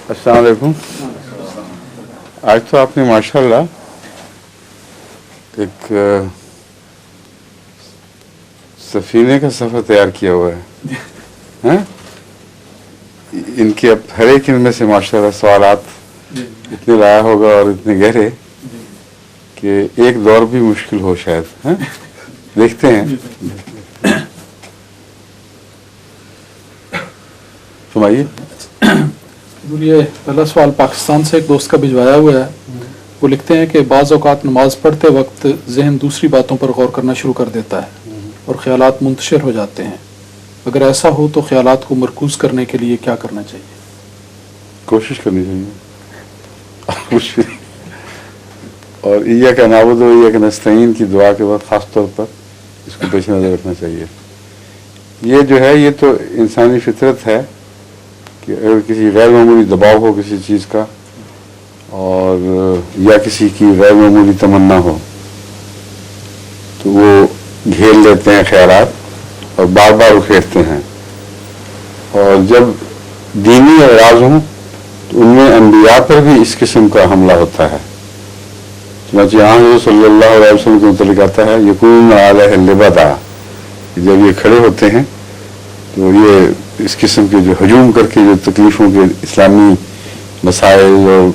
अस्सलाम वालेकुम। आज तो आपने माशाल्लाह एक सफीने का सफ़र तैयार किया हुआ है, हैं? इनके अब हर एक इनमें से माशाल्लाह सवालात इतने लाया होगा और इतने गहरे कि एक दौर भी मुश्किल हो शायद, हैं? देखते हैं। सुनाइए। ये पहला सवाल पाकिस्तान से एक दोस्त का भिजवाया हुआ है। वो लिखते हैं कि बाज़ औक़ात नमाज पढ़ते वक्त जहन दूसरी बातों पर गौर करना शुरू कर देता है और ख़यालात मुंतशिर हो जाते हैं। अगर ऐसा हो तो ख़यालात को मरकूज करने के लिए क्या करना चाहिए? कोशिश करनी चाहिए और इय्या का नाबुद व इय्या का नस्तईन की दुआ के बाद ख़ास तौर पर इसको पेश नज़र रखना चाहिए। ये जो है ये तो इंसानी फितरत है कि अगर किसी गैर मामूली दबाव हो किसी चीज़ का और या किसी की गैर मामूली तमन्ना हो तो वो घेर लेते हैं ख़यालात और बार बार उखेरते हैं। और जब दीनी अराज हों तो उनमें अम्बिया पर भी इस किस्म का हमला होता है। चुनांचे यहाँ सल्लल्लाहु अलैहि वसल्लम के मुतल्लिक़ आता है यकून अलैहि लिबादा, जब ये खड़े होते हैं तो ये इस किस्म के जो हजूम करके जो तकलीफ़ों के इस्लामी मसाइल और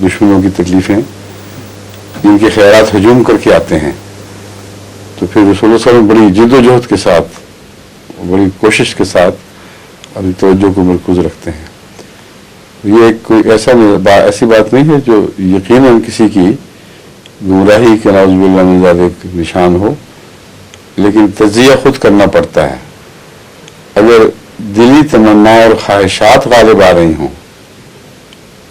दुश्मनों की तकलीफ़ें इनके ख़यालात हजूम करके आते हैं तो फिर रसूलुल्लाह सल्लल्लाहु अलैहि वसल्लम बड़ी जिद्दोजहद के साथ बड़ी कोशिश के साथ अपनी तवज्जो को मरकूज़ रखते हैं। ये कोई ऐसी बात नहीं है जो यकीनन किसी की गुमराही के नाउज़ुबिल्लाह मिन ज़ालिक निशान हो, लेकिन तज़किया खुद करना पड़ता है। अगर दिली तमन्ना और ख्वाहिशात गालिब आ रही हों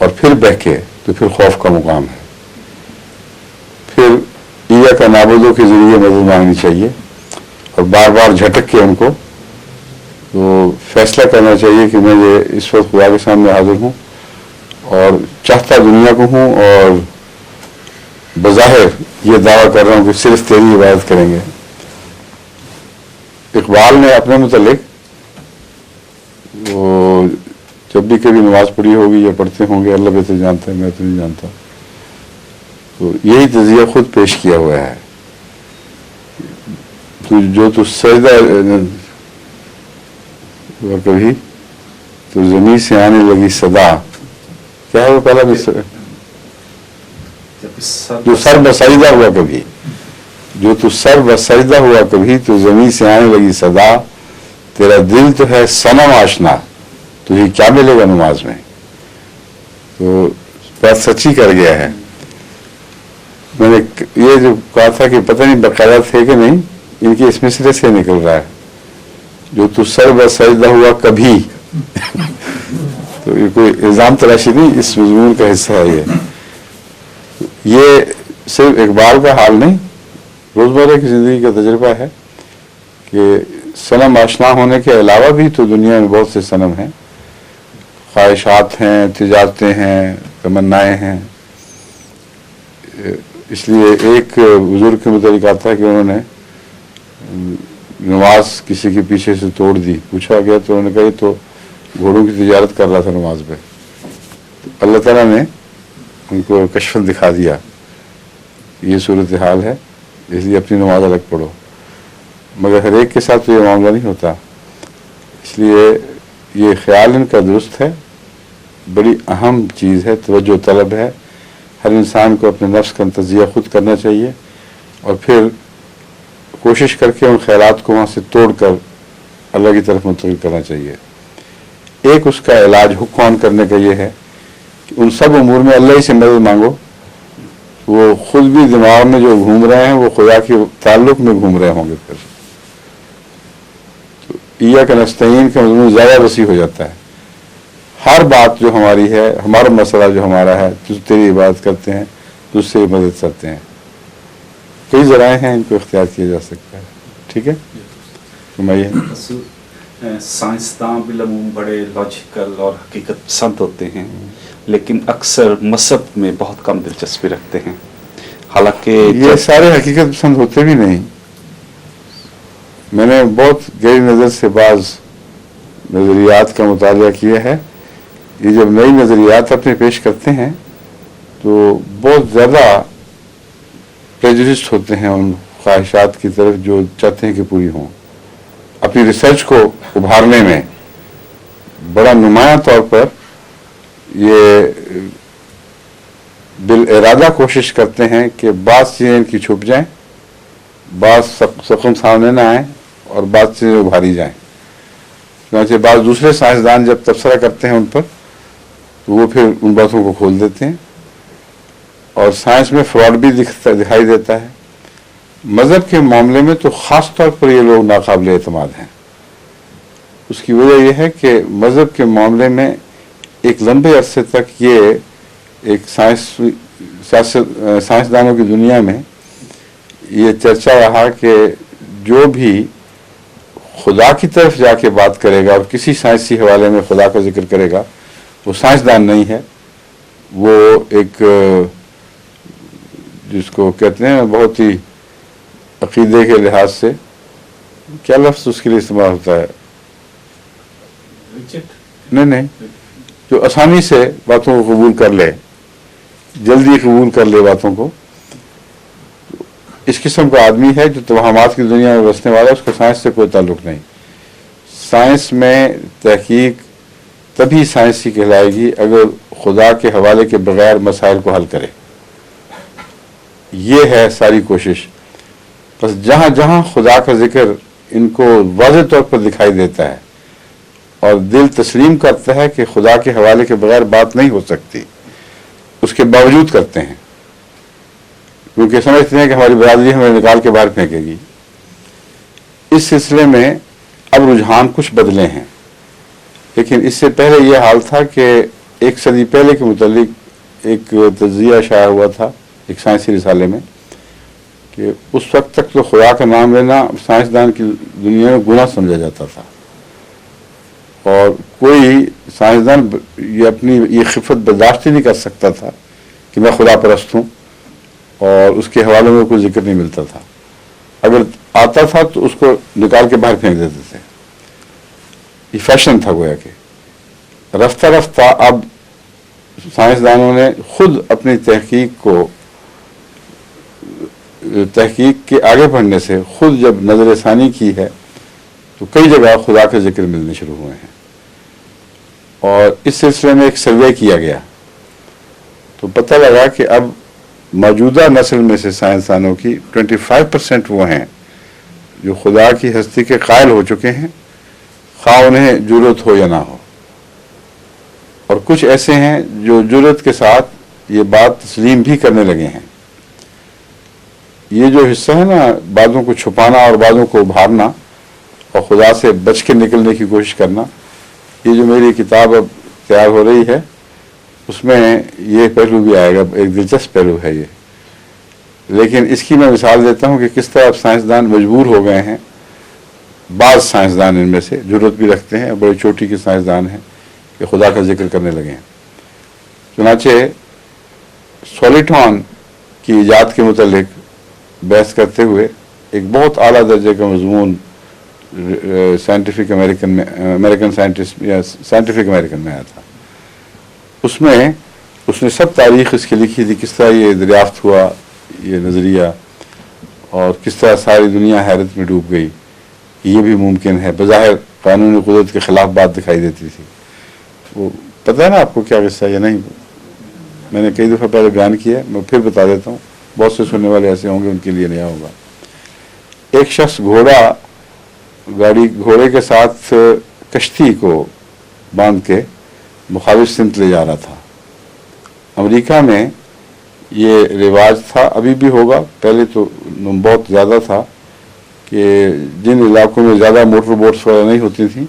और फिर बहके तो फिर खौफ का मुकाम है। फिर इय्या का नाबुदो के ज़रिए मदद मांगनी चाहिए और बार बार झटक के उनको तो फैसला करना चाहिए कि मैं ये इस वक्त खुदा के सामने हाजिर हूँ और चाहता दुनिया को हूँ और बज़ाहिर ये दावा कर रहा हूँ कि सिर्फ तेरी इबादत करेंगे। इकबाल ने अपने मुतल्लिक वो जब भी कभी नमाज पढ़ी होगी या पढ़ते होंगे अल्लाह बेहतर जानता है, मैं तो नहीं जानता, तो यही तज़किया खुद पेश किया हुआ है। तो जो तू सजदा हुआ कभी तो ज़मीन से आने लगी सदा, क्या है वो पहला जो सर बसजदा हुआ कभी, जो तू सर बसजदा हुआ कभी तो ज़मीन से आने लगी सदा, तेरा दिल तो है सनम आशना, तुझे क्या मिलेगा नमाज में। तो बात सच्ची कर गया है। मैंने ये जो कहा था कि पता नहीं बाकायदा थे कि नहीं, इनके इस मिसरे से निकल रहा है जो तू सर बसजदा हुआ कभी तो ये कोई इल्ज़ाम तलाशी नहीं, इस मज़मून का हिस्सा है ये सिर्फ इकबाल का हाल नहीं, रोज़मर्रा की ज़िंदगी का तजुर्बा है कि सनम आशना होने के अलावा भी तो दुनिया में बहुत से सनम हैं, ख्वाहिशात हैं, तिजारतें हैं, तमन्नाएँ हैं। इसलिए एक बुजुर्ग के मुताबिक आता है कि उन्होंने नमाज किसी के पीछे से तोड़ दी, पूछा गया तो उन्होंने कहा ये तो घोड़ों की तिजारत कर रहा था नमाज पे। तो अल्लाह ताला ने उनको कश्फन दिखा दिया ये सूरत हाल है, इसलिए अपनी नमाज अलग पढ़ो। मगर हर एक के साथ तो ये मामला नहीं होता, इसलिए ये ख्याल इनका दुरुस्त है, बड़ी अहम चीज़ है, तवज्जो तलब है। हर इंसान को अपने नफ्स का तज़किया खुद करना चाहिए और फिर कोशिश करके उन ख्यालात को वहाँ से तोड़ कर अल्लाह की तरफ मुंतकिल करना चाहिए। एक उसका इलाज हुक्म करने का ये है कि उन सब उमूर में अल्लाह ही से मदद मांगो। वो खुद भी दिमाग में जो घूम रहे हैं वो खुदा के ताल्लुक़ में घूम रहे होंगे, फिर तो इय्या का नस्तईन का मज़मून ज़्यादा वसी हो जाता है। हर बात जो हमारी है, हमारा मसला जो हमारा है, तुझ तेरी इबादत करते हैं, तुझसे मदद करते हैं, कई ज़राए हैं इनको इख्तियार किया जा सकता है। ठीक है, साइंसदान बिलमूम बड़े लॉजिकल और हकीकत पसंद होते हैं, लेकिन अक्सर मज़हब में बहुत कम दिलचस्पी रखते हैं। हालांकि ये सारे हकीकत पसंद होते भी नहीं। मैंने बहुत गहरी नज़र से बाज़ नज़रियात का मुतालिया किया है یہ جب نئی نظریات اپنے پیش کرتے ہیں تو بہت زیادہ پریجوڈسڈ ہوتے ہیں ان خواہشات کی طرف جو چاہتے ہیں کہ پوری ہوں. اپنی ریسرچ کو ابھارنے میں بڑا نمایاں طور پر یہ بالارادہ کوشش کرتے ہیں کہ بعض چیزیں ان کی چھپ جائیں، بعض سخن سامنے نہ آئیں اور بعض چیزیں ابھاری جائیں. چنانچہ بعض دوسرے سائنسدان جب تبصرہ کرتے ہیں ان پر تو وہ پھر ان باتوں کو کھول دیتے ہیں، اور سائنس میں فراڈ بھی دکھائی دیتا ہے. مذہب کے معاملے میں تو خاص طور پر یہ لوگ ناقابل اعتماد ہیں. اس کی وجہ یہ ہے کہ مذہب کے معاملے میں ایک لمبے عرصے تک یہ ایک سائنسدانوں کی دنیا میں یہ چرچا رہا کہ جو بھی خدا کی طرف جا کے بات کرے گا اور کسی سائنسی حوالے میں خدا کا ذکر کرے گا وہ سائنسدان نہیں ہے، وہ ایک جس کو کہتے ہیں بہت ہی عقیدے کے لحاظ سے کیا لفظ اس کے لیے استعمال ہوتا ہے، نہیں جو آسانی سے باتوں کو قبول کر لے، جلدی قبول کر لے باتوں کو، اس قسم کا آدمی ہے جو توہمات کی دنیا میں بسنے والا ہے. اس کا سائنس سے کوئی تعلق نہیں. سائنس میں تحقیق تبھی سائنسی کہلائے گی اگر خدا کے حوالے کے بغیر مسائل کو حل کرے. یہ ہے ساری کوشش. بس جہاں جہاں خدا کا ذکر ان کو واضح طور پر دکھائی دیتا ہے اور دل تسلیم کرتا ہے کہ خدا کے حوالے کے بغیر بات نہیں ہو سکتی، اس کے باوجود کرتے ہیں کیونکہ سمجھتے ہیں کہ ہماری برادری ہمیں نکال کے باہر پھینکے گی. اس سلسلے میں اب رجحان کچھ بدلے ہیں، لیکن اس سے پہلے یہ حال تھا کہ ایک صدی پہلے کے متعلق ایک تجزیہ شائع ہوا تھا ایک سائنسی رسالے میں کہ اس وقت تک تو خدا کا نام لینا سائنسدان کی دنیا میں گناہ سمجھا جاتا تھا، اور کوئی سائنسدان یہ اپنی یہ خفت برداشت ہی نہیں کر سکتا تھا کہ میں خدا پرست ہوں اور اس کے حوالے میں کوئی ذکر نہیں ملتا تھا. اگر آتا تھا تو اس کو نکال کے باہر پھینک دیتے تھے. یہ فیشن تھا گویا کہ. رفتہ رفتہ اب سائنسدانوں نے خود اپنی تحقیق کے آگے بڑھنے سے خود جب نظر ثانی کی ہے تو کئی جگہ خدا کا ذکر ملنے شروع ہوئے ہیں. اور اس سلسلے میں ایک سروے کیا گیا تو پتہ لگا کہ اب موجودہ نسل میں سے سائنسدانوں کی 25% وہ ہیں جو خدا کی ہستی کے قائل ہو چکے ہیں، خواہ انہیں جرت ہو یا نہ ہو، اور کچھ ایسے ہیں جو جرت کے ساتھ یہ بات تسلیم بھی کرنے لگے ہیں. یہ جو حصہ ہے نا باتوں کو چھپانا اور باتوں کو ابھارنا اور خدا سے بچ کے نکلنے کی کوشش کرنا، یہ جو میری کتاب اب تیار ہو رہی ہے اس میں یہ پہلو بھی آئے گا. ایک دلچسپ پہلو ہے یہ، لیکن اس کی میں مثال دیتا ہوں کہ کس طرح اب سائنسدان مجبور ہو گئے ہیں. بعض سائنسدان ان میں سے ضرورت بھی رکھتے ہیں، بڑی چوٹی کے سائنسدان ہیں کہ خدا کا ذکر کرنے لگے ہیں. چنانچہ سولیٹان کی ایجاد کے متعلق بحث کرتے ہوئے ایک بہت اعلیٰ درجے کا مضمون سائنٹیفک امریکن سائنٹسٹ یا سائنٹیفک امریکن میں آیا تھا. اس میں اس نے سب تاریخ اس کی لکھی تھی، کس طرح یہ دریافت ہوا یہ نظریہ، اور کس طرح ساری دنیا حیرت میں ڈوب گئی کہ یہ بھی ممکن ہے. بظاہر قانونی قدرت کے خلاف بات دکھائی دیتی تھی. وہ پتہ ہے نا آپ کو کیا قصہ ہے یا نہیں؟ میں نے کئی دفعہ پہلے بیان کیا ہے، میں پھر بتا دیتا ہوں، بہت سے سننے والے ایسے ہوں گے ان کے لیے نیا ہوگا. ایک شخص گھوڑے کے ساتھ کشتی کو باندھ کے مخالف سمت لے جا رہا تھا. امریکہ میں یہ رواج تھا، ابھی بھی ہوگا، پہلے تو بہت زیادہ تھا کہ جن علاقوں میں زیادہ موٹر بوٹس وغیرہ نہیں ہوتی تھیں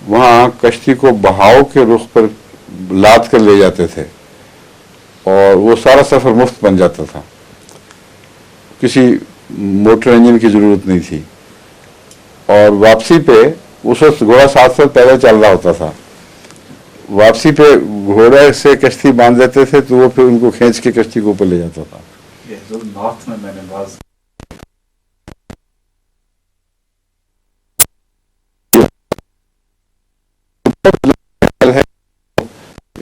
وہاں کشتی کو بہاؤ کے رخ پر لاد کر لے جاتے تھے اور وہ سارا سفر مفت بن جاتا تھا، کسی موٹر انجن کی ضرورت نہیں تھی. اور واپسی پہ اس وقت گھوڑا 7 سال پہلے چل رہا ہوتا تھا، واپسی پہ گھوڑے سے کشتی باندھ دیتے تھے تو وہ پھر ان کو کھینچ کے کشتی کو اوپر لے جاتا تھا. نارتھ میں نے بعض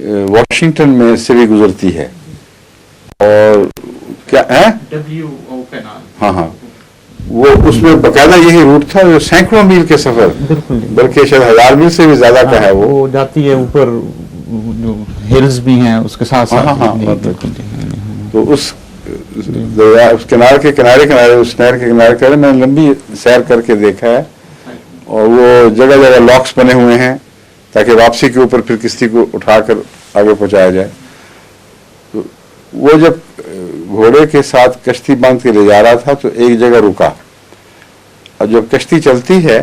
वॉशिंगटन में से भी गुजरती है और क्या है WO कैनाल। हाँ हाँ, वो उसमें बकायदा यही रूट था जो सैकड़ों मील के सफर, बल्कि शायद 1000 मील से भी ज्यादा का है वो जाती है ऊपर, जो हिल्स भी हैं उसके साथ साथ। हाँ, तो उस दरिया, उस किनारे के किनारे किनारे, उस नहर के किनारे किनारे मैंने लंबी सैर करके देखा है। और वो जगह जगह लॉक्स बने हुए हैं ताकि वापसी के ऊपर फिर किश्ती को उठाकर आगे पहुंचाया जाए। तो वो जब घोड़े के साथ कश्ती बांध के ले जा रहा था तो एक जगह रुका, और जब कश्ती चलती है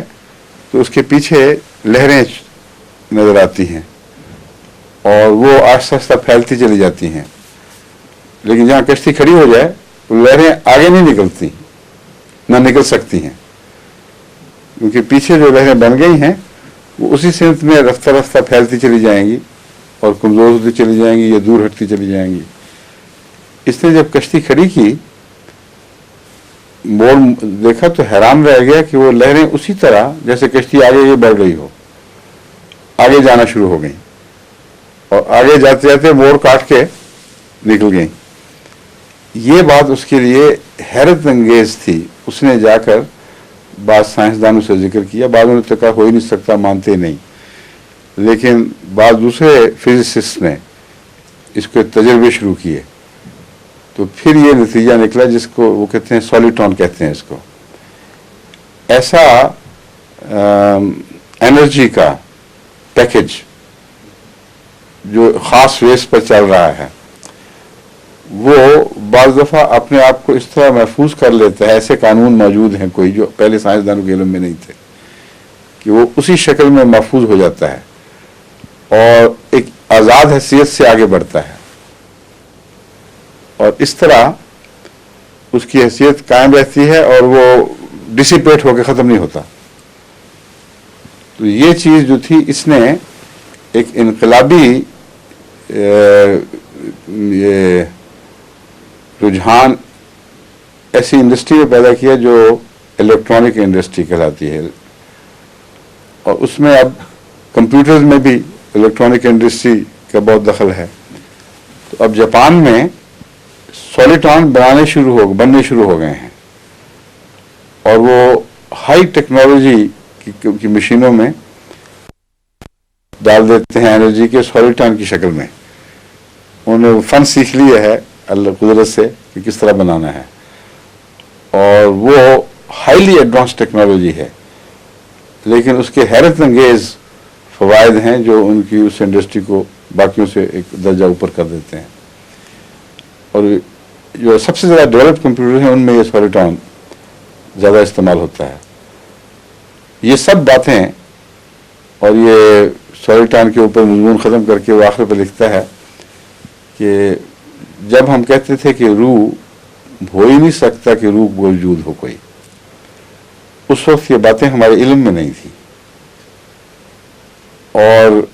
तो उसके पीछे लहरें नजर आती हैं और वो आहिस्ता आहिस्ता फैलती चली जाती हैं, लेकिन जहाँ कश्ती खड़ी हो जाए तो लहरें आगे नहीं निकलती, ना निकल सकती हैं, क्योंकि पीछे जो लहरें बन गई हैं वो उसी सिमत में रफ्ता रफ्ता फैलती चली जाएंगी और कमजोर होती चली जाएंगी या दूर हटती चली जाएंगी। इसने जब कश्ती खड़ी की, मोड़ देखा तो हैरान रह गया कि वो लहरें उसी तरह जैसे कश्ती आगे ये बढ़ रही हो, आगे जाना शुरू हो गई और आगे जाते जाते मोड़ काट के निकल गई। ये बात उसके लिए हैरत अंगेज थी। उसने जाकर बाद साइंसदानों से जिक्र किया, बाद में तो कहा हो ही नहीं सकता, मानते नहीं, लेकिन बाद दूसरे फिजिसिस्ट ने इसके तजर्बे शुरू किए तो फिर ये नतीजा निकला जिसको वो कहते हैं सॉलिटॉन कहते हैं इसको। ऐसा एनर्जी का पैकेज जो खास वेस पर चल रहा है वो बाज़ दफ़ा अपने आप को इस तरह महफूज कर लेता है, ऐसे कानून मौजूद हैं कोई जो पहले साइंसदानों के इल्म में नहीं थे, कि वो उसी शक्ल में महफूज हो जाता है और एक आज़ाद हैसियत से आगे बढ़ता है और इस तरह उसकी हैसियत कायम रहती है और वो डिसिपेट होकर ख़त्म नहीं होता। तो ये चीज़ जो थी, इसने एक इनकलाबी ये रुझान ऐसी इंडस्ट्री में पैदा किया जो इलेक्ट्रॉनिक इंडस्ट्री कहलाती है, और उसमें अब कंप्यूटर्स में भी इलेक्ट्रॉनिक इंडस्ट्री का बहुत दखल है। तो अब जापान में सॉलिटॉन बनने शुरू हो गए हैं और वो हाई टेक्नोलॉजी की मशीनों में डाल देते हैं एनर्जी के सॉलिटॉन की शक्ल में। उन्होंने फन सीख लिया है अल्लाह कुदरत से कि किस तरह बनाना है, और वो हाईली एडवांस टेक्नोलॉजी है, लेकिन उसके हैरत अंगेज फ़वाइद हैं जो उनकी उस इंडस्ट्री को बाकियों से एक दर्जा ऊपर कर देते हैं। और जो सबसे ज़्यादा डेवलप्ड कंप्यूटर हैं उनमें ये सॉलिटॉन ज़्यादा इस्तेमाल होता है। ये सब बातें, और ये सॉलिटॉन के ऊपर मजमून ख़त्म करके वो आखिर पर लिखता है कि जब हम कहते थे कि रूह हो ही नहीं सकता कि रूह मौजूद हो कोई, उस वक्त ये बातें हमारे इल्म में नहीं थी, और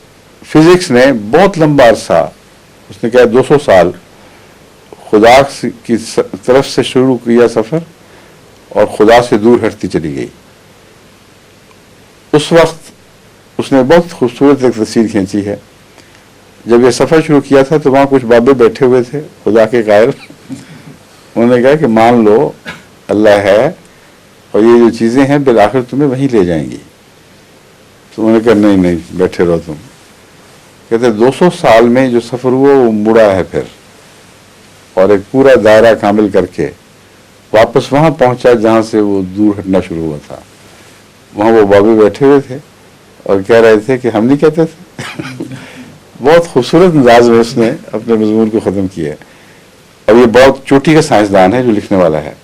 फिजिक्स ने बहुत लंबा अरसा, उसने कहा 200 साल खुदा की तरफ से शुरू किया सफ़र और खुदा से दूर हटती चली गई। उस वक्त उसने बहुत खूबसूरत एक तस्वीर खींची है। जब ये सफ़र शुरू किया था तो वहाँ कुछ बाबे बैठे हुए थे खुदा के कायल। उन्होंने कहा कि मान लो अल्लाह है और ये जो चीज़ें हैं बिल आखिर तुम्हें वहीं ले जाएंगी। तो उन्होंने कहा नहीं नहीं बैठे रहो तुम। कहते 200 साल में जो सफ़र हुआ वो मुड़ा है फिर, और एक पूरा दायरा कामिल करके वापस वहाँ पहुँचा जहाँ से वो दूर हटना शुरू हुआ था। वहाँ वो बाबे बैठे हुए थे और कह रहे थे कि हम नहीं कहते थे। बहुत खूबसूरत अंदाज में उसने अपने मजमून को ख़त्म किया है, और ये बहुत चोटी का साइंसदान है जो लिखने वाला है।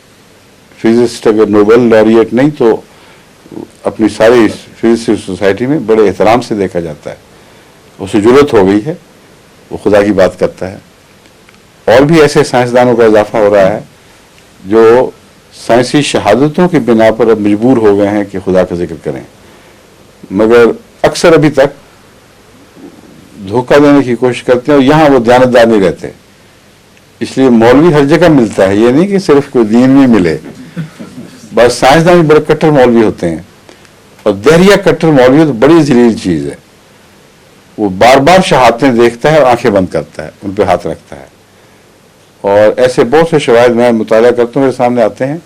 फिजिसिस्ट अगर नोबेल लॉरिएट नहीं तो अपनी सारी फिजिसिस्ट सोसाइटी में बड़े एहतराम से देखा जाता है। उसे जरूरत हो गई है, वो खुदा की बात करता है। और भी ऐसे साइंसदानों का इजाफा हो रहा है जो साइंसी शहादतों की बिना पर अब मजबूर हो गए हैं कि खुदा का जिक्र करें, मगर अक्सर अभी तक धोखा देने की कोशिश करते हैं और यहाँ वो दयानतदार नहीं रहते। इसलिए मौलवी हर जगह मिलता है, ये नहीं कि सिर्फ कोई दीन में मिले। बस साइंसदान बड़े कट्टर मौलवी होते हैं, और दहरिया कट्टर मौलवी तो बड़ी जलील चीज़ है। وہ بار بار شہادتیں دیکھتا ہے اور آنکھیں بند کرتا ہے, ان پہ ہاتھ رکھتا ہے. اور ایسے بہت سے شواہد میں مطالعہ کرتا ہوں, میرے سامنے آتے ہیں.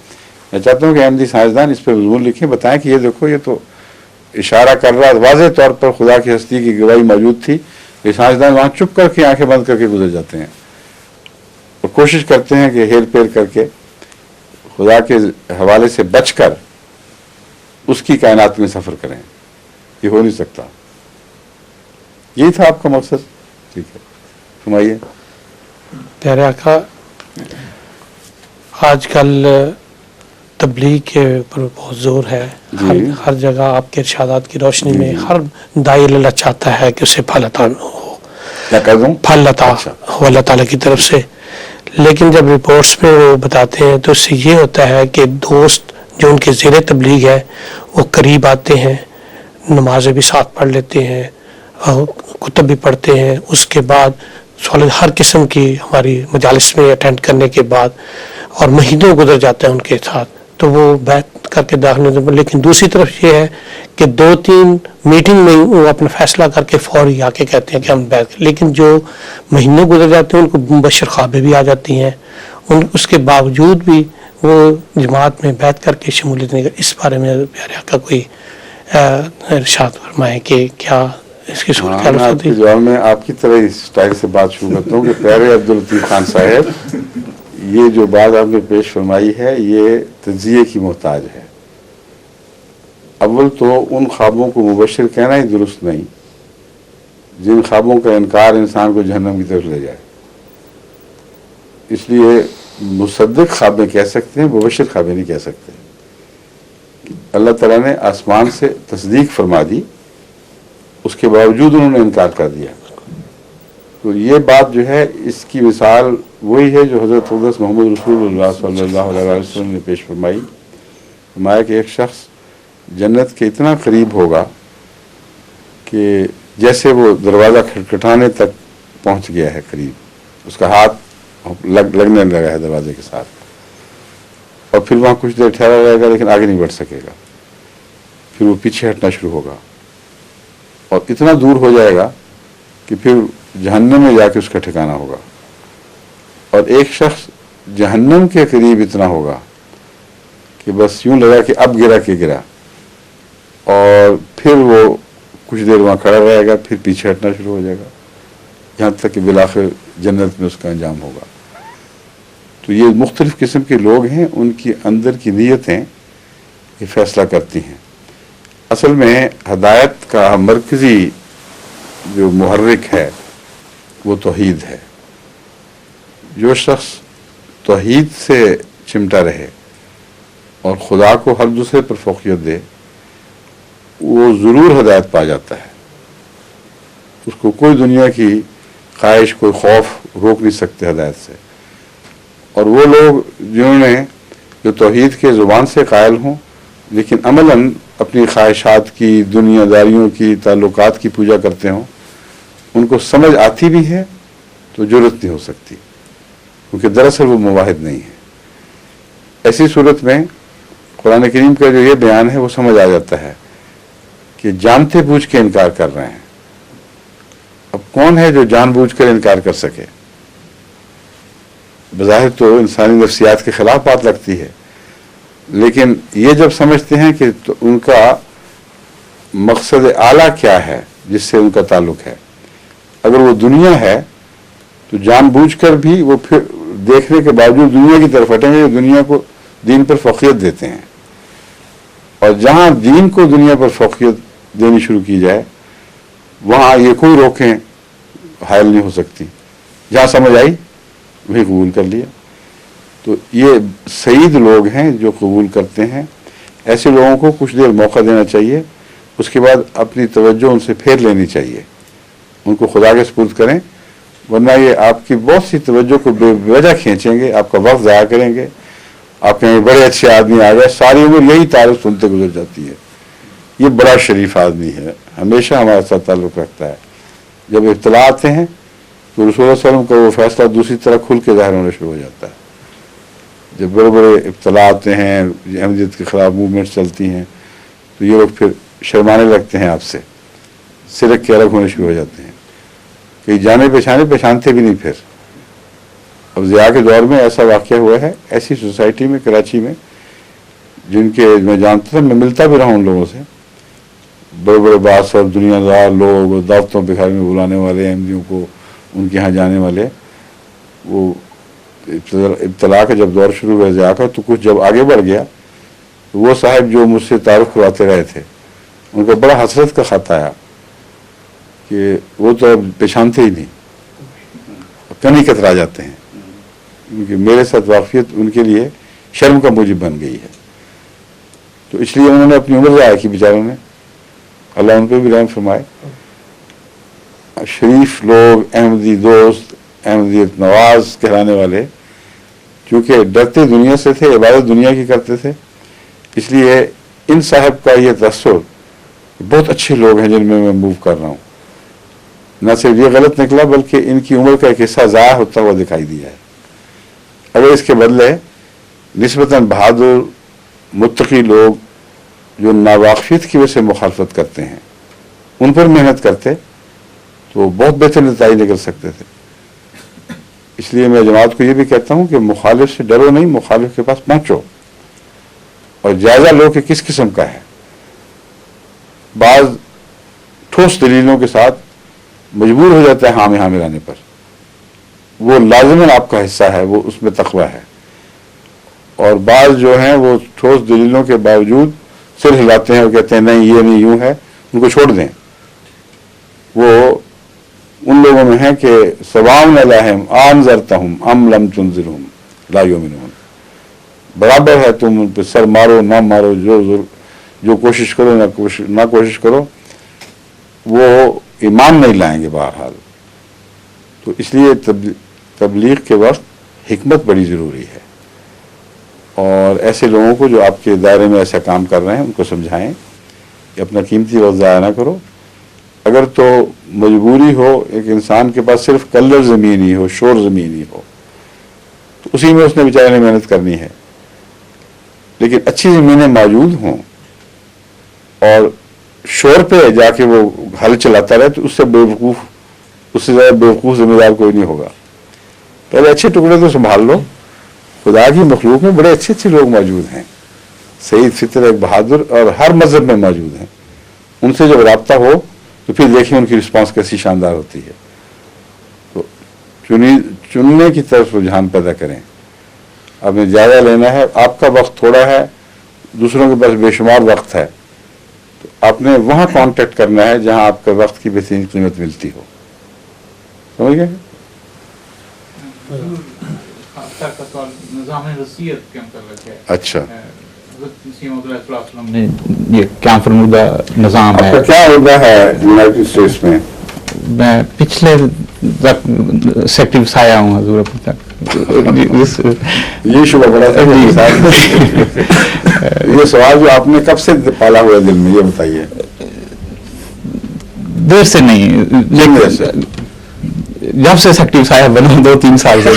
میں چاہتا ہوں کہ احمدی سائنسدان اس پہ مضمون لکھیں, بتائیں کہ یہ دیکھو یہ تو اشارہ کر رہا ہے, واضح طور پر خدا کی ہستی کی گواہی موجود تھی. یہ سائنسدان وہاں چپ کر کے آنکھیں بند کر کے گزر جاتے ہیں اور کوشش کرتے ہیں کہ ہیر پھیر کر کے خدا کے حوالے سے بچ کر اس کی کائنات میں سفر کریں. یہ ہو نہیں سکتا. یہی تھا آپ کا مقصد. ٹھیک ہے, فرمائیے. پیارے آقا, آج کل تبلیغ کے اوپر بہت زور ہے. ہر جگہ آپ کے ارشادات کی روشنی میں ہر داعی اللہ چاہتا ہے کہ اسے پھل عطا ہو, پھل عطا ہو اللہ تعالیٰ کی طرف سے. لیکن جب رپورٹس میں وہ بتاتے ہیں تو اس سے یہ ہوتا ہے کہ دوست جو ان کے زیر تبلیغ ہے وہ قریب آتے ہیں, نمازیں بھی ساتھ پڑھ لیتے ہیں, کتب بھی پڑھتے ہیں. اس کے بعد ہر قسم کی ہماری مجالس میں اٹینڈ کرنے کے بعد اور مہینوں گزر جاتے ہیں ان کے ساتھ, تو وہ بیت کر کے داخل ہوتے ہیں. لیکن دوسری طرف یہ ہے کہ 2-3 میٹنگ میں وہ اپنا فیصلہ کر کے فوری آ کے کہتے ہیں کہ ہم بیت کریں. لیکن جو مہینوں گزر جاتے ہیں ان کو مبشر خوابیں بھی آ جاتی ہیں, اس کے باوجود بھی وہ جماعت میں بیت کر کے شمولیت نہیں کر. اس بارے میں پیارے آقا کوئی ارشاد فرمائیں کہ کیا اس کی صورت حال ہوتی ہے؟ جواب میں آپ کی طرح اس سٹائل سے بات شروع کرتا ہوں کہ پیارے عبداللطیف خان صاحب, یہ جو بات آپ نے پیش فرمائی ہے یہ تجزیے کی محتاج ہے. اول تو ان خوابوں کو مبشر کہنا ہی درست نہیں جن خوابوں کا انکار انسان کو جہنم کی طرف لے جائے. اس لیے مصدق خوابیں کہہ سکتے ہیں, مبشر خوابیں نہیں کہہ سکتے. اللہ تعالیٰ نے آسمان سے تصدیق فرما دی, اس کے باوجود انہوں نے انکار کر دیا. تو یہ بات جو ہے اس کی مثال وہی ہے جو حضرت اقدس محمد رسول اللہ صلی اللہ علیہ وسلم نے پیش فرمائی. فرمایا کہ ایک شخص جنت کے اتنا قریب ہوگا کہ جیسے وہ دروازہ کھٹکھٹانے تک پہنچ گیا ہے قریب, اس کا ہاتھ لگنے لگا ہے دروازے کے ساتھ, اور پھر وہاں کچھ دیر ٹھہرا رہے گا لیکن آگے نہیں بڑھ سکے گا. پھر وہ پیچھے ہٹنا شروع ہوگا اور اتنا دور ہو جائے گا کہ پھر جہنم میں جا کے اس کا ٹھکانہ ہوگا. اور ایک شخص جہنم کے قریب اتنا ہوگا کہ بس یوں لگا کہ اب گرا کے گرا, اور پھر وہ کچھ دیر وہاں کھڑا رہے گا, پھر پیچھے ہٹنا شروع ہو جائے گا, یہاں تک کہ بالآخر جنت میں اس کا انجام ہوگا. تو یہ مختلف قسم کے لوگ ہیں, ان کی اندر کی نیتیں یہ فیصلہ کرتی ہیں. اصل میں ہدایت کا مرکزی جو محرک ہے وہ توحید ہے. جو شخص توحید سے چمٹا رہے اور خدا کو ہر دوسرے پر فوقیت دے, وہ ضرور ہدایت پا جاتا ہے. اس کو کوئی دنیا کی خواہش, کوئی خوف روک نہیں سکتے ہدایت سے. اور وہ لوگ جنہوں نے جو توحید کے زبان سے قائل ہوں لیکن عملاً اپنی خواہشات کی, دنیا داریوں کی, تعلقات کی پوجا کرتے ہوں, ان کو سمجھ آتی بھی ہے تو جرت نہیں ہو سکتی, کیونکہ دراصل وہ مواحد نہیں ہے. ایسی صورت میں قرآن کریم کا جو یہ بیان ہے وہ سمجھ آ جاتا ہے کہ جانتے بوجھ کے انکار کر رہے ہیں. اب کون ہے جو جان بوجھ کر انکار کر سکے؟ بظاہر تو انسانی نفسیات کے خلاف بات لگتی ہے, لیکن یہ جب سمجھتے ہیں کہ ان کا مقصد اعلیٰ کیا ہے جس سے ان کا تعلق ہے, اگر وہ دنیا ہے تو جان بوجھ کر بھی وہ پھر دیکھنے کے باوجود دنیا کی طرف ہٹیں گے, دنیا کو دین پر فوقیت دیتے ہیں. اور جہاں دین کو دنیا پر فوقیت دینی شروع کی جائے وہاں یہ کوئی روکیں حائل نہیں ہو سکتی. جہاں سمجھ آئی وہی قبول کر لیا. تو یہ سعید لوگ ہیں جو قبول کرتے ہیں. ایسے لوگوں کو کچھ دیر موقع دینا چاہیے, اس کے بعد اپنی توجہ ان سے پھیر لینی چاہیے, ان کو خدا کے سپرد کریں, ورنہ یہ آپ کی بہت سی توجہ کو بے وجہ کھینچیں گے, آپ کا وقت ضائع کریں گے. آپ کہیں بڑے اچھے آدمی آ گئے, ساری عمر یہی تعریف سنتے گزر جاتی ہے. یہ بڑا شریف آدمی ہے, ہمیشہ ہمارے ساتھ تعلق رکھتا ہے. جب اطلاع آتے ہیں تو رسول اللہ صلی اللہ علیہ وسلم کا وہ فیصلہ دوسری طرح کھل کے ظاہر ہونا شروع ہو جاتا ہے. جب بڑے بڑے اطلاع آتے ہیں, احمدیت کے خلاف موومنٹس چلتی ہیں, تو یہ لوگ پھر شرمانے لگتے ہیں آپ سے, سرک کے الگ ہونے شروع ہو جاتے ہیں. کہ جانے پہچانتے بھی نہیں. پھر اب ضیاء کے دور میں ایسا واقعہ ہوا ہے ایسی سوسائٹی میں کراچی میں جن کے میں جانتا تھا, میں ملتا بھی رہا ان لوگوں سے, بڑے بڑے بادشاہ دنیا دار لوگ, دعوتوں پہ گھر میں بلانے والے, احمدیوں کو ان کے ہاں جانے والے. وہ ابتلا کا جب دور شروع ہوا ضیاء کا, تو کچھ جب آگے بڑھ گیا تو وہ صاحب جو مجھ سے تعارف کرواتے رہے تھے ان کا بڑا حسرت کا خط آیا کہ وہ تو اب پہچانتے ہی نہیں, کنی کترا جاتے ہیں, کیونکہ میرے ساتھ واقفیت ان کے لیے شرم کا موجب بن گئی ہے. تو اس لیے انہوں نے اپنی عمر ضائع کی بیچاروں نے, اللہ ان پہ بھی رحم فرمائے. شریف لوگ, احمدی دوست, احمدیت نواز کہلانے والے, چونکہ ڈرتے دنیا سے تھے, عبادت دنیا کی کرتے تھے, اس لیے ان صاحب کا یہ تاثر بہت اچھے لوگ ہیں جن میں موو کر رہا ہوں. نہ صرف یہ غلط نکلا بلکہ ان کی عمر کا ایک حصہ ضائع ہوتا ہوا دکھائی دیا ہے. اگر اس کے بدلے نسبتاً بہادر متقی لوگ جو ناواقفیت کی وجہ سے مخالفت کرتے ہیں ان پر محنت کرتے تو بہت بہتر نتائج نکل سکتے تھے. اس لیے میں جماعت کو یہ بھی کہتا ہوں کہ مخالف سے ڈرو نہیں, مخالف کے پاس پہنچو اور جائزہ لو کہ کس قسم کا ہے. بعض ٹھوس دلیلوں کے ساتھ مجبور ہو جاتا ہے ہاں میں لانے پر, وہ لازماً آپ کا حصہ ہے, وہ اس میں تقوی ہے. اور بعض جو ہیں وہ ٹھوس دلیلوں کے باوجود سر ہلاتے ہیں اور کہتے ہیں نہیں یہ نہیں یوں ہے, ان کو چھوڑ دیں. وہ ان لوگوں میں ہیں کہ سواء علیہم انذرتہم ام لم تنذرہم لا یؤمنون, برابر ہے تم ان پہ سر مارو نہ مارو, جو کوشش کرو نہ کوشش کرو, وہ ایمان نہیں لائیں گے بہرحال. تو اس لیے تبلیغ کے وقت حکمت بڑی ضروری ہے, اور ایسے لوگوں کو جو آپ کے دائرے میں ایسا کام کر رہے ہیں ان کو سمجھائیں کہ اپنا قیمتی وقت ضائع نہ کرو. اگر تو مجبوری ہو, ایک انسان کے پاس صرف کلر زمین ہی ہو, شور زمین ہی ہو, تو اسی میں اس نے بیچارے نے محنت کرنی ہے. لیکن اچھی زمینیں موجود ہوں اور شور پہ جا کے وہ ہل چلاتا رہے تو اس سے زیادہ بیوقوف ذمہ دار کوئی نہیں ہوگا. پہلے اچھے ٹکڑے تو سنبھال لو. خدا کی مخلوق میں بڑے اچھے اچھے لوگ موجود ہیں, سعید فطر ایک بہادر اور ہر مذہب میں موجود ہیں. ان سے جب رابطہ ہو تو پھر دیکھیں ان کی رسپانس کیسی شاندار ہوتی ہے. تو چننے کی طرف رجحان پیدا کریں. آپ نے جائزہ لینا ہے, آپ کا وقت تھوڑا ہے, دوسروں کے پاس بے شمار وقت ہے, تو آپ نے وہاں کانٹیکٹ کرنا ہے جہاں آپ کے وقت کی بہترین قیمت ملتی ہو. سمجھ گئے؟ نظام وصیت کے متعلق ہے. اچھا, نے یہ کیا فرمودہ نظام ہے, کیا ہوتا ہے یونائٹڈ اسٹیٹس میں؟ میں پچھلے سیکٹری سے آیا ہوں حضور ابھی تک. یہ شبہ بڑا تھا. یہ سوال جو آپ نے کب سے پالا ہوا دل میں, یہ بتائیے. دیر سے نہیں, جب سے سیکٹری صاحب بنا 2-3 سال سے.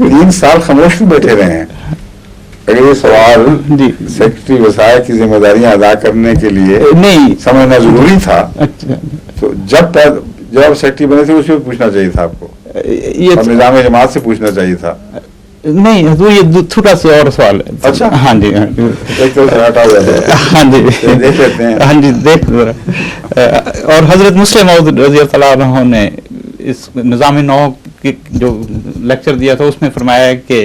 3 سال خاموش بیٹھے رہے ہیں. اگر یہ سوال سیکرٹری وسائل کی ذمہ داریاں ادا کرنے کے لیے نہیں سمجھنا ضروری تھا, تو جب آپ سیکرٹری بنے تھے اسی وقت پوچھنا چاہیے تھا آپ کو, اور نظام جماعت سے پوچھنا چاہیے تھا. نہیں حضور, یہ تھوڑا سا اور سوال ہے. اچھا, ہاں جی, ایک طرح سے ہٹا ہوا ہے. ہاں جی دیکھ لیتے ہیں. ہاں جی دیکھ. اور حضرت مسلم موعود رضی اللہ عنہ نے اس نظام نو کی جو لیکچر دیا تھا اس میں فرمایا ہے کہ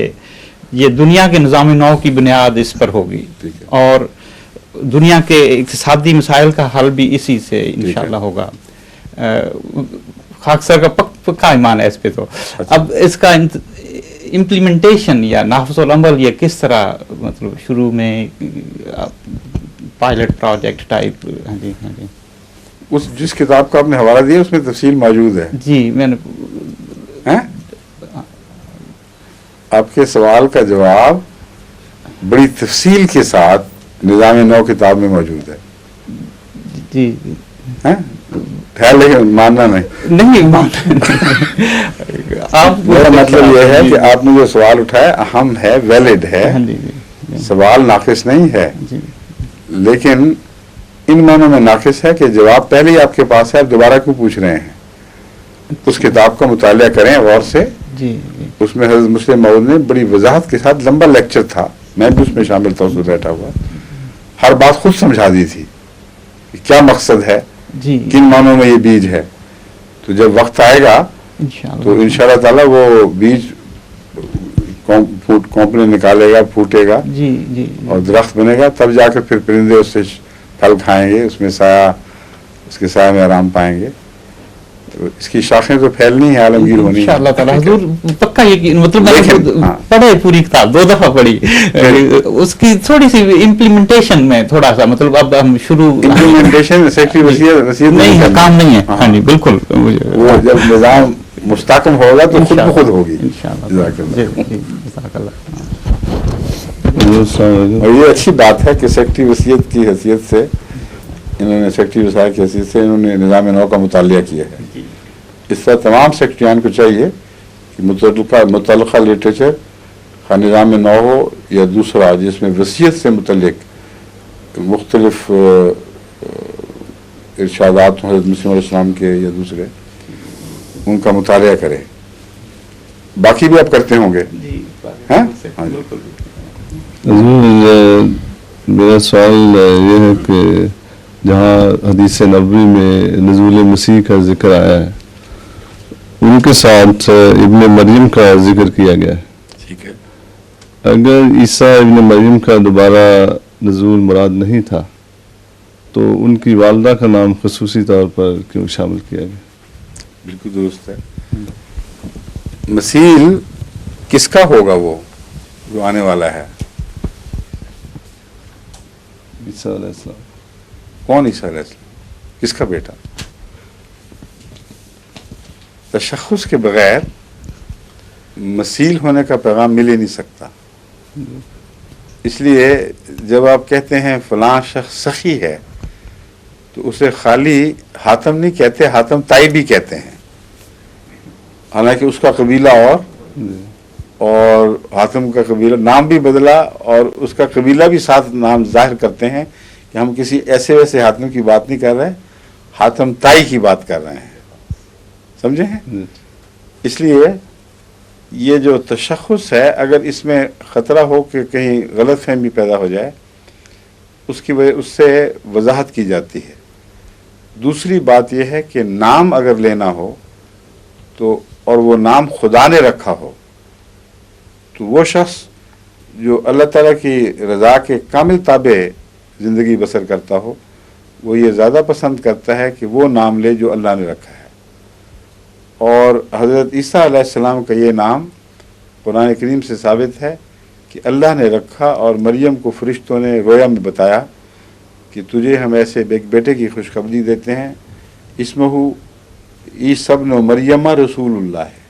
یہ دنیا کے نظام نو کی بنیاد اس پر ہوگی, اور دنیا کے اقتصادی مسائل کا حل بھی اسی سے انشاءاللہ ہوگا. خاکسر کا پکا ایمان ہے اس پہ. تو اب اس کا امپلیمنٹیشن یا نافذ العمل یہ کس طرح, مطلب شروع میں پائلٹ پروجیکٹ ٹائپ. ہاں جی, ہاں جی. اس جس کتاب کا آپ نے حوالہ دیا اس میں تفصیل موجود ہے. جی میں نے آپ کے سوال کا جواب بڑی تفصیل کے ساتھ نظام نو کتاب میں موجود ہے. جی خیال لیکن ماننا نہیں میرا مطلب یہ ہے کہ آپ نے جو سوال اٹھایا اہم ہے, ویلڈ ہے, سوال ناقص نہیں ہے, لیکن ان معنوں میں ناقص ہے کہ جواب پہلے ہی آپ کے پاس ہے، آپ دوبارہ کیوں پوچھ رہے ہیں؟ اس کتاب کا مطالعہ کریں غور سے. جی اس میں حضرت مسلم موعود نے بڑی وضاحت کے ساتھ لمبا لیکچر تھا، میں بھی اس میں شامل تھا، اس میں بیٹھا ہوا، ہر بات خود سمجھا دی تھی کہ کیا مقصد ہے، جی کن معنوں میں یہ بیج ہے. تو جب وقت آئے گا انشاءاللہ. تو انشاءاللہ تعالیٰ وہ بیج کونپنے نکالے گا، پھوٹے گا جی جی اور درخت بنے گا، تب جا کے پھر پرندے اس سے پھل کھائیں گے، اس میں سایہ، اس کے سایہ میں آرام پائیں گے. اس کی شاخیں تو پھیلنی ہے، عالمگیر ہونی ہے انشاءاللہ تعالیٰ. حضور پکا یقین، مطلب میں لیکن، نے ہاں. پڑھے پوری کتاب 2 دفعہ پڑھی، اس کی تھوڑی سی امپلیمنٹیشن میں تھوڑا سا، مطلب اب ہم شروع امپلیمنٹیشن سیکٹری وصیت نہیں ہے، کام نہیں ہے. ہاں جی بالکل. وہ جب نظام مستحکم ہوگا تو خود بخود ہوگی. انشاءاللہ. جزاک اللہ. جی جی جزاک اللہ. اور یہ اچھی بات ہے کہ سیکٹری وصیت کی حیثیت سے انہوں نے، سیکٹری وصایت کی حیثیت سے انہوں نے نظام نو کا مطالعہ کیا ہے. اس طرح تمام سیکٹریان کو چاہیے کہ متعلقہ لٹریچر خواہ نظام نو ہو یا دوسرا جس میں وصیت سے متعلق مختلف ارشادات ہوں حضرت مسیح علیہ السلام کے یا دوسرے، ان کا مطالعہ کرے. باقی بھی آپ کرتے ہوں گے. ہاں جی. حضور میرا سوال یہ ہے کہ جہاں حدیث نبوی میں نزول مسیح کا ذکر آیا ہے، ان کے ساتھ ابن مریم کا ذکر کیا گیا ہے. ٹھیک ہے. اگر عیسیٰ ابن مریم کا دوبارہ نزول مراد نہیں تھا تو ان کی والدہ کا نام خصوصی طور پر کیوں شامل کیا گیا؟ بالکل درست ہے. مسیح کس کا ہوگا وہ جو آنے والا ہے؟ عیسیٰ علیہ السلام. کون عیسیٰ علیہ السلام؟ کس کا بیٹا؟ تشخص کے بغیر مسیح ہونے کا پیغام مل ہی نہیں سکتا. اس لیے جب آپ کہتے ہیں فلاں شخص سخی ہے تو اسے خالی حاتم نہیں کہتے، حاتم تائی بھی کہتے ہیں، حالانکہ اس کا قبیلہ اور حاتم کا قبیلہ نام بھی بدلا اور اس کا قبیلہ بھی ساتھ نام ظاہر کرتے ہیں کہ ہم کسی ایسے ویسے حاتم کی بات نہیں کر رہے، حاتم تائی کی بات کر رہے ہیں. سمجھے ہیں؟ اس لیے یہ جو تشخص ہے، اگر اس میں خطرہ ہو کہ کہیں غلط فہمی پیدا ہو جائے، اس کی وجہ اس سے وضاحت کی جاتی ہے. دوسری بات یہ ہے کہ نام اگر لینا ہو تو، اور وہ نام خدا نے رکھا ہو، تو وہ شخص جو اللہ تعالیٰ کی رضا کے کامل تابع زندگی بسر کرتا ہو، وہ یہ زیادہ پسند کرتا ہے کہ وہ نام لے جو اللہ نے رکھا ہے. اور حضرت عیسیٰ علیہ السلام کا یہ نام قرآن کریم سے ثابت ہے کہ اللہ نے رکھا، اور مریم کو فرشتوں نے رویا میں بتایا کہ تجھے ہم ایسے ایک بیٹے کی خوشخبری دیتے ہیں، اسمہ عیسیٰ ابن مریم رسول اللہ ہے.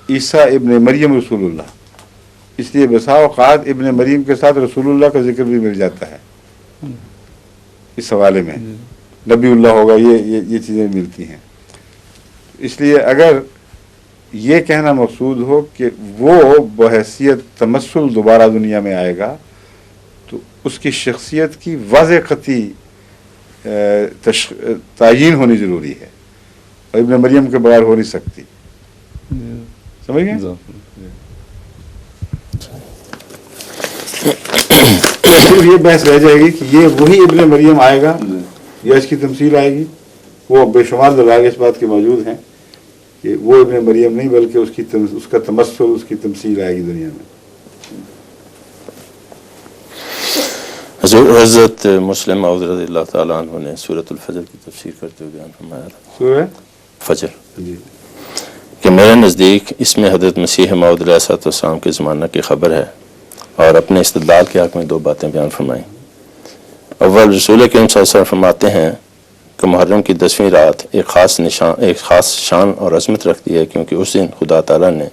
عیسیٰ ابن مریم رسول اللہ، اس لیے بسا اوقات ابن مریم کے ساتھ رسول اللہ کا ذکر بھی مل جاتا ہے اس حوالے میں. نبی اللہ ہوگا، یہ چیزیں ملتی ہیں. اس لیے اگر یہ کہنا مقصود ہو کہ وہ بحیثیت تمثل دوبارہ دنیا میں آئے گا، تو اس کی شخصیت کی واضح قطعی تعیین ہونی ضروری ہے، اور ابن مریم کے بغیر ہو نہیں سکتی. سمجھ گئے؟ پھر یہ بحث رہ جائے گی کہ یہ وہی ابن مریم آئے گا یا اس کی تمثیل آئے گی. وہ بے شمار دلائل اس بات کے موجود ہیں کہ وہ ابن مریم نہیں بلکہ اس کا تمثل، اس کی تمثیل آئے گی دنیا میں. حضرت مسلم موعود رضی اللہ تعالیٰ عنہ نے سورۃ الفجر کی تفسیر کرتے ہوئے بیان فرمایا تھا، سورہ فجر، جی، کہ میرے نزدیک اس میں حضرت مسیح موعود علیہ السلام کے زمانہ کی خبر ہے، اور اپنے استدلال کے حق میں 2 باتیں بیان فرمائیں. اول، رسول کریم صلی اللہ علیہ وسلم فرماتے ہیں کہ محرم کی 10ویں رات ایک خاص شان اور عظمت رکھتی ہے، کیونکہ اس دن خدا تعالیٰ نے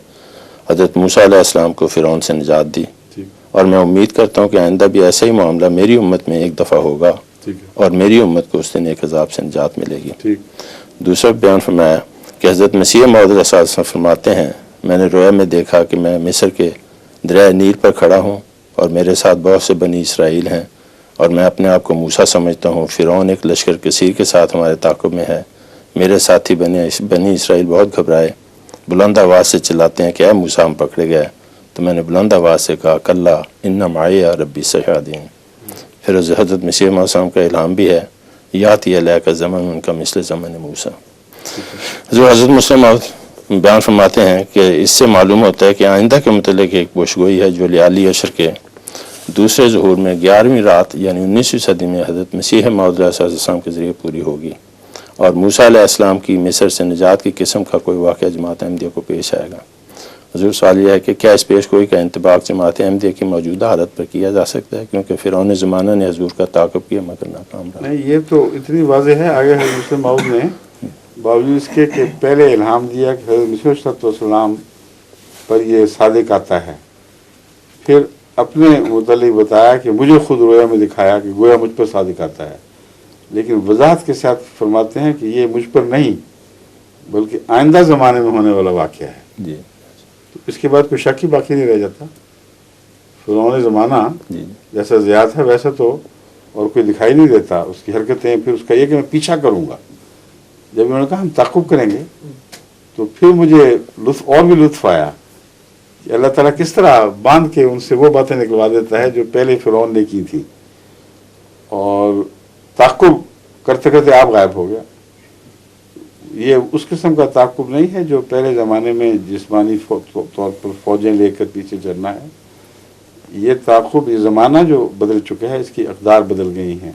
حضرت موسیٰ علیہ السلام کو فرعون سے نجات دی، اور میں امید کرتا ہوں کہ آئندہ بھی ایسا ہی معاملہ میری امت میں ایک دفعہ ہوگا، اور میری امت کو اس دن ایک عذاب سے نجات ملے گی. دوسرا بیان فرمایا کہ حضرت مسیح موعود علیہ السلام فرماتے ہیں، میں نے رویا میں دیکھا کہ میں مصر کے دریائے نیل پر کھڑا ہوں، اور میرے ساتھ بہت سے بنی اسرائیل ہیں، اور میں اپنے آپ کو موسیٰ سمجھتا ہوں. فرعون ایک لشکر کثیر کے ساتھ ہمارے تعاقب میں ہے. میرے ساتھی بنی اسرائیل بہت گھبرائے، بلند آواز سے چلاتے ہیں کہ اے موسیٰ ہم پکڑے گئے. تو میں نے بلند آواز سے کہا کلا ان معی ربی سیہدین. پھر حضرت مسیح موعود صلی اللہ علیہ وسلم کا الہام بھی ہے، یاتی علیہ کا زمن ان کا مثل زمن موسیٰ. حضرت مسلم موعود بیان فرماتے ہیں کہ اس سے معلوم ہوتا ہے کہ آئندہ کے متعلق ایک گوشگوئی ہے جو لیالی عشر کے دوسرے ظہور میں 11ویں رات یعنی 19ویں صدی میں حضرت مسیح موعود علیہ السلام کے ذریعے پوری ہوگی، اور موسیٰ علیہ السلام کی مصر سے نجات کی قسم کا کوئی واقعہ جماعت احمدیہ کو پیش آئے گا. حضور سوال یہ ہے کہ کیا اس پیش گوئی کا انطباق جماعت احمدیہ کی موجودہ حالت پر کیا جا سکتا ہے، کیونکہ فرعون زمانہ نے حضور کا تعاقب کیا مگر ناکام رہا. نہیں، یہ تو اتنی واضح ہے. آگے حضرت مسلم موعود نے باوجود اس کے کہ پہلے الہام دیا کہ حضرت مسیح علیہ السلام پر یہ صادق آتا ہے، پھر اپنے متعلق بتایا کہ مجھے خود رویا میں دکھایا کہ گویا مجھ پر صادق آتا ہے، لیکن وضاحت کے ساتھ فرماتے ہیں کہ یہ مجھ پر نہیں بلکہ آئندہ زمانے میں ہونے والا واقعہ ہے. جی تو اس کے بعد کوئی شک ہی باقی نہیں رہ جاتا. فرعون زمانہ جی جیسا زیاد ہے ویسا تو اور کوئی دکھائی نہیں دیتا. اس کی حرکتیں پھر اس کا یہ کہ میں پیچھا کروں گا. جب انہوں نے کہا ہم تعقب کریں گے تو پھر مجھے اور بھی لطف آیا کہ اللہ تعالیٰ کس طرح باندھ کے ان سے وہ باتیں نکلوا دیتا ہے جو پہلے فرعون نے کی تھی، اور تعقب کرتے کرتے آپ غائب ہو گیا. یہ اس قسم کا تعقب نہیں ہے جو پہلے زمانے میں جسمانی طور پر فوجیں لے کر پیچھے چلنا ہے. یہ تعقب، یہ زمانہ جو بدل چکا ہے، اس کی اقدار بدل گئی ہیں.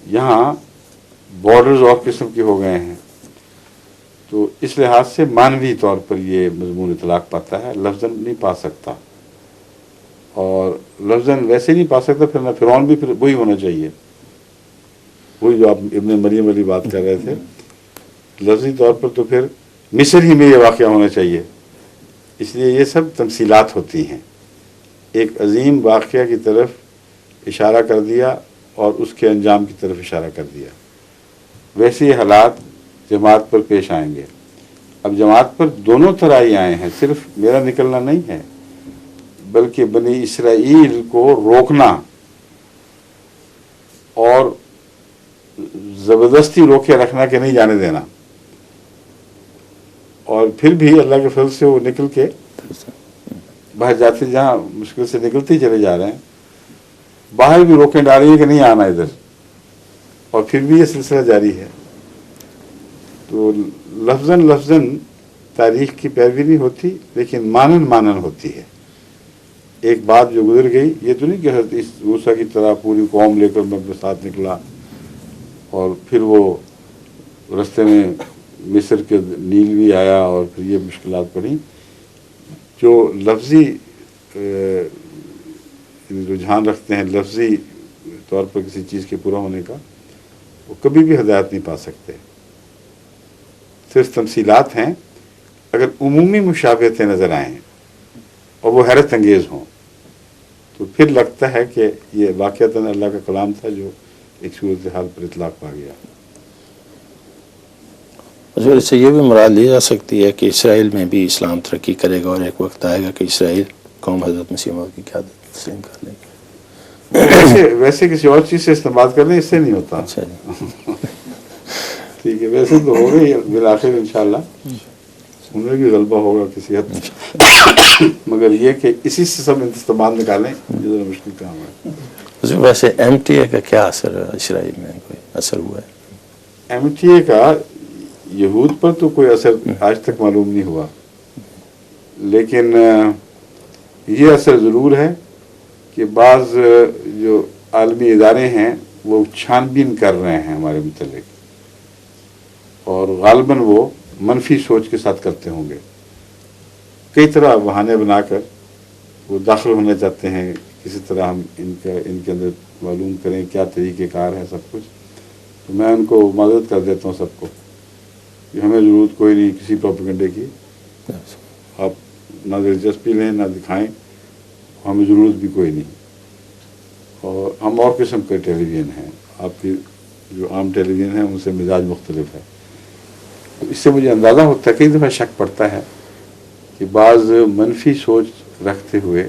یہاں بارڈرز اور قسم کے ہو گئے ہیں، تو اس لحاظ سے مانوی طور پر یہ مضمون اطلاق پاتا ہے، لفظاً نہیں پا سکتا. اور لفظاً ویسے نہیں پا سکتا، پھر نہ فرعون بھی پھر وہی ہونا چاہیے، وہی جو آپ ابن مریم والی بات کر رہے تھے. لفظی طور پر تو پھر مصر ہی میں یہ واقعہ ہونا چاہیے. اس لیے یہ سب تمثیلات ہوتی ہیں. ایک عظیم واقعہ کی طرف اشارہ کر دیا اور اس کے انجام کی طرف اشارہ کر دیا. ویسے یہ حالات جماعت پر پیش آئیں گے. اب جماعت پر دونوں طرح ہی آئے ہیں، صرف میرا نکلنا نہیں ہے بلکہ بنی اسرائیل کو روکنا اور زبردستی روکے رکھنا کہ نہیں جانے دینا. اور پھر بھی اللہ کے فضل سے وہ نکل کے باہر جاتے، جہاں مشکل سے نکلتے ہی چلے جا رہے ہیں. باہر بھی روکیں ڈال رہی ہیں کہ نہیں آنا ادھر، اور پھر بھی یہ سلسلہ جاری ہے. تو لفظاً تاریخ کی پیروی نہیں ہوتی لیکن مانن ہوتی ہے. ایک بات جو گزر گئی، یہ تو نہیں کہ حضرت موسیٰ کی طرح پوری قوم لے کر میں اپنے ساتھ نکلا اور پھر وہ رستے میں مصر کے نیل بھی آیا اور پھر یہ مشکلات پڑیں. جو لفظی رجحان رکھتے ہیں لفظی طور پر کسی چیز کے پورا ہونے کا، وہ کبھی بھی ہدایت نہیں پا سکتے. صرف تمثیلات ہیں. اگر عمومی مشابہتیں نظر آئیں اور وہ حیرت انگیز ہوں تو پھر لگتا ہے کہ یہ واقعتاً اللہ کا کلام تھا جو ایک صورتحال پر اطلاق پا گیا. حضور، اس سے یہ بھی مراد لی جا سکتی ہے کہ اسرائیل میں بھی اسلام ترقی کرے گا اور ایک وقت آئے گا کہ اسرائیل قوم حضرت مسیح موعود کی قیادت تسلیم کر لے گی. ویسے کسی اور چیز سے استعمال کر لیں، اس سے نہیں ہوتا. اچھا جی. ٹھیک ہے، ویسے تو ہو گئی بالآخر انشاءاللہ انہیں بھی غلبہ ہوگا کسی حد تک، مگر یہ کہ اسی سے سب استعمال نکالیں یہ ذرا مشکل کام ہے. حضور، ویسے ایم ٹی اے کا کیا اثر اسرائیل میں کوئی اثر ہوا ہے؟ ایم ٹی اے کا یہود پر تو کوئی اثر آج تک معلوم نہیں ہوا، لیکن یہ اثر ضرور ہے کہ بعض جو عالمی ادارے ہیں وہ چھان بین کر رہے ہیں ہمارے متعلق، اور غالباً وہ منفی سوچ کے ساتھ کرتے ہوں گے. کئی طرح بہانے بنا کر وہ داخل ہونا چاہتے ہیں، کسی طرح ہم ان کے اندر معلوم کریں کیا طریقہ کار ہے سب کچھ. تو میں ان کو معذرت کر دیتا ہوں سب کو کہ ہمیں ضرورت کوئی نہیں کسی پروپیگنڈے کی. آپ نہ دلچسپی لیں نہ دکھائیں، ہمیں ضرورت بھی کوئی نہیں. اور ہم اور قسم کے ٹیلی ویژن ہیں، آپ کی جو عام ٹیلی ویژن ہیں ان سے مزاج مختلف ہے. اس سے مجھے اندازہ ہوتا ہے، کئی دفعہ شک پڑتا ہے کہ بعض منفی سوچ رکھتے ہوئے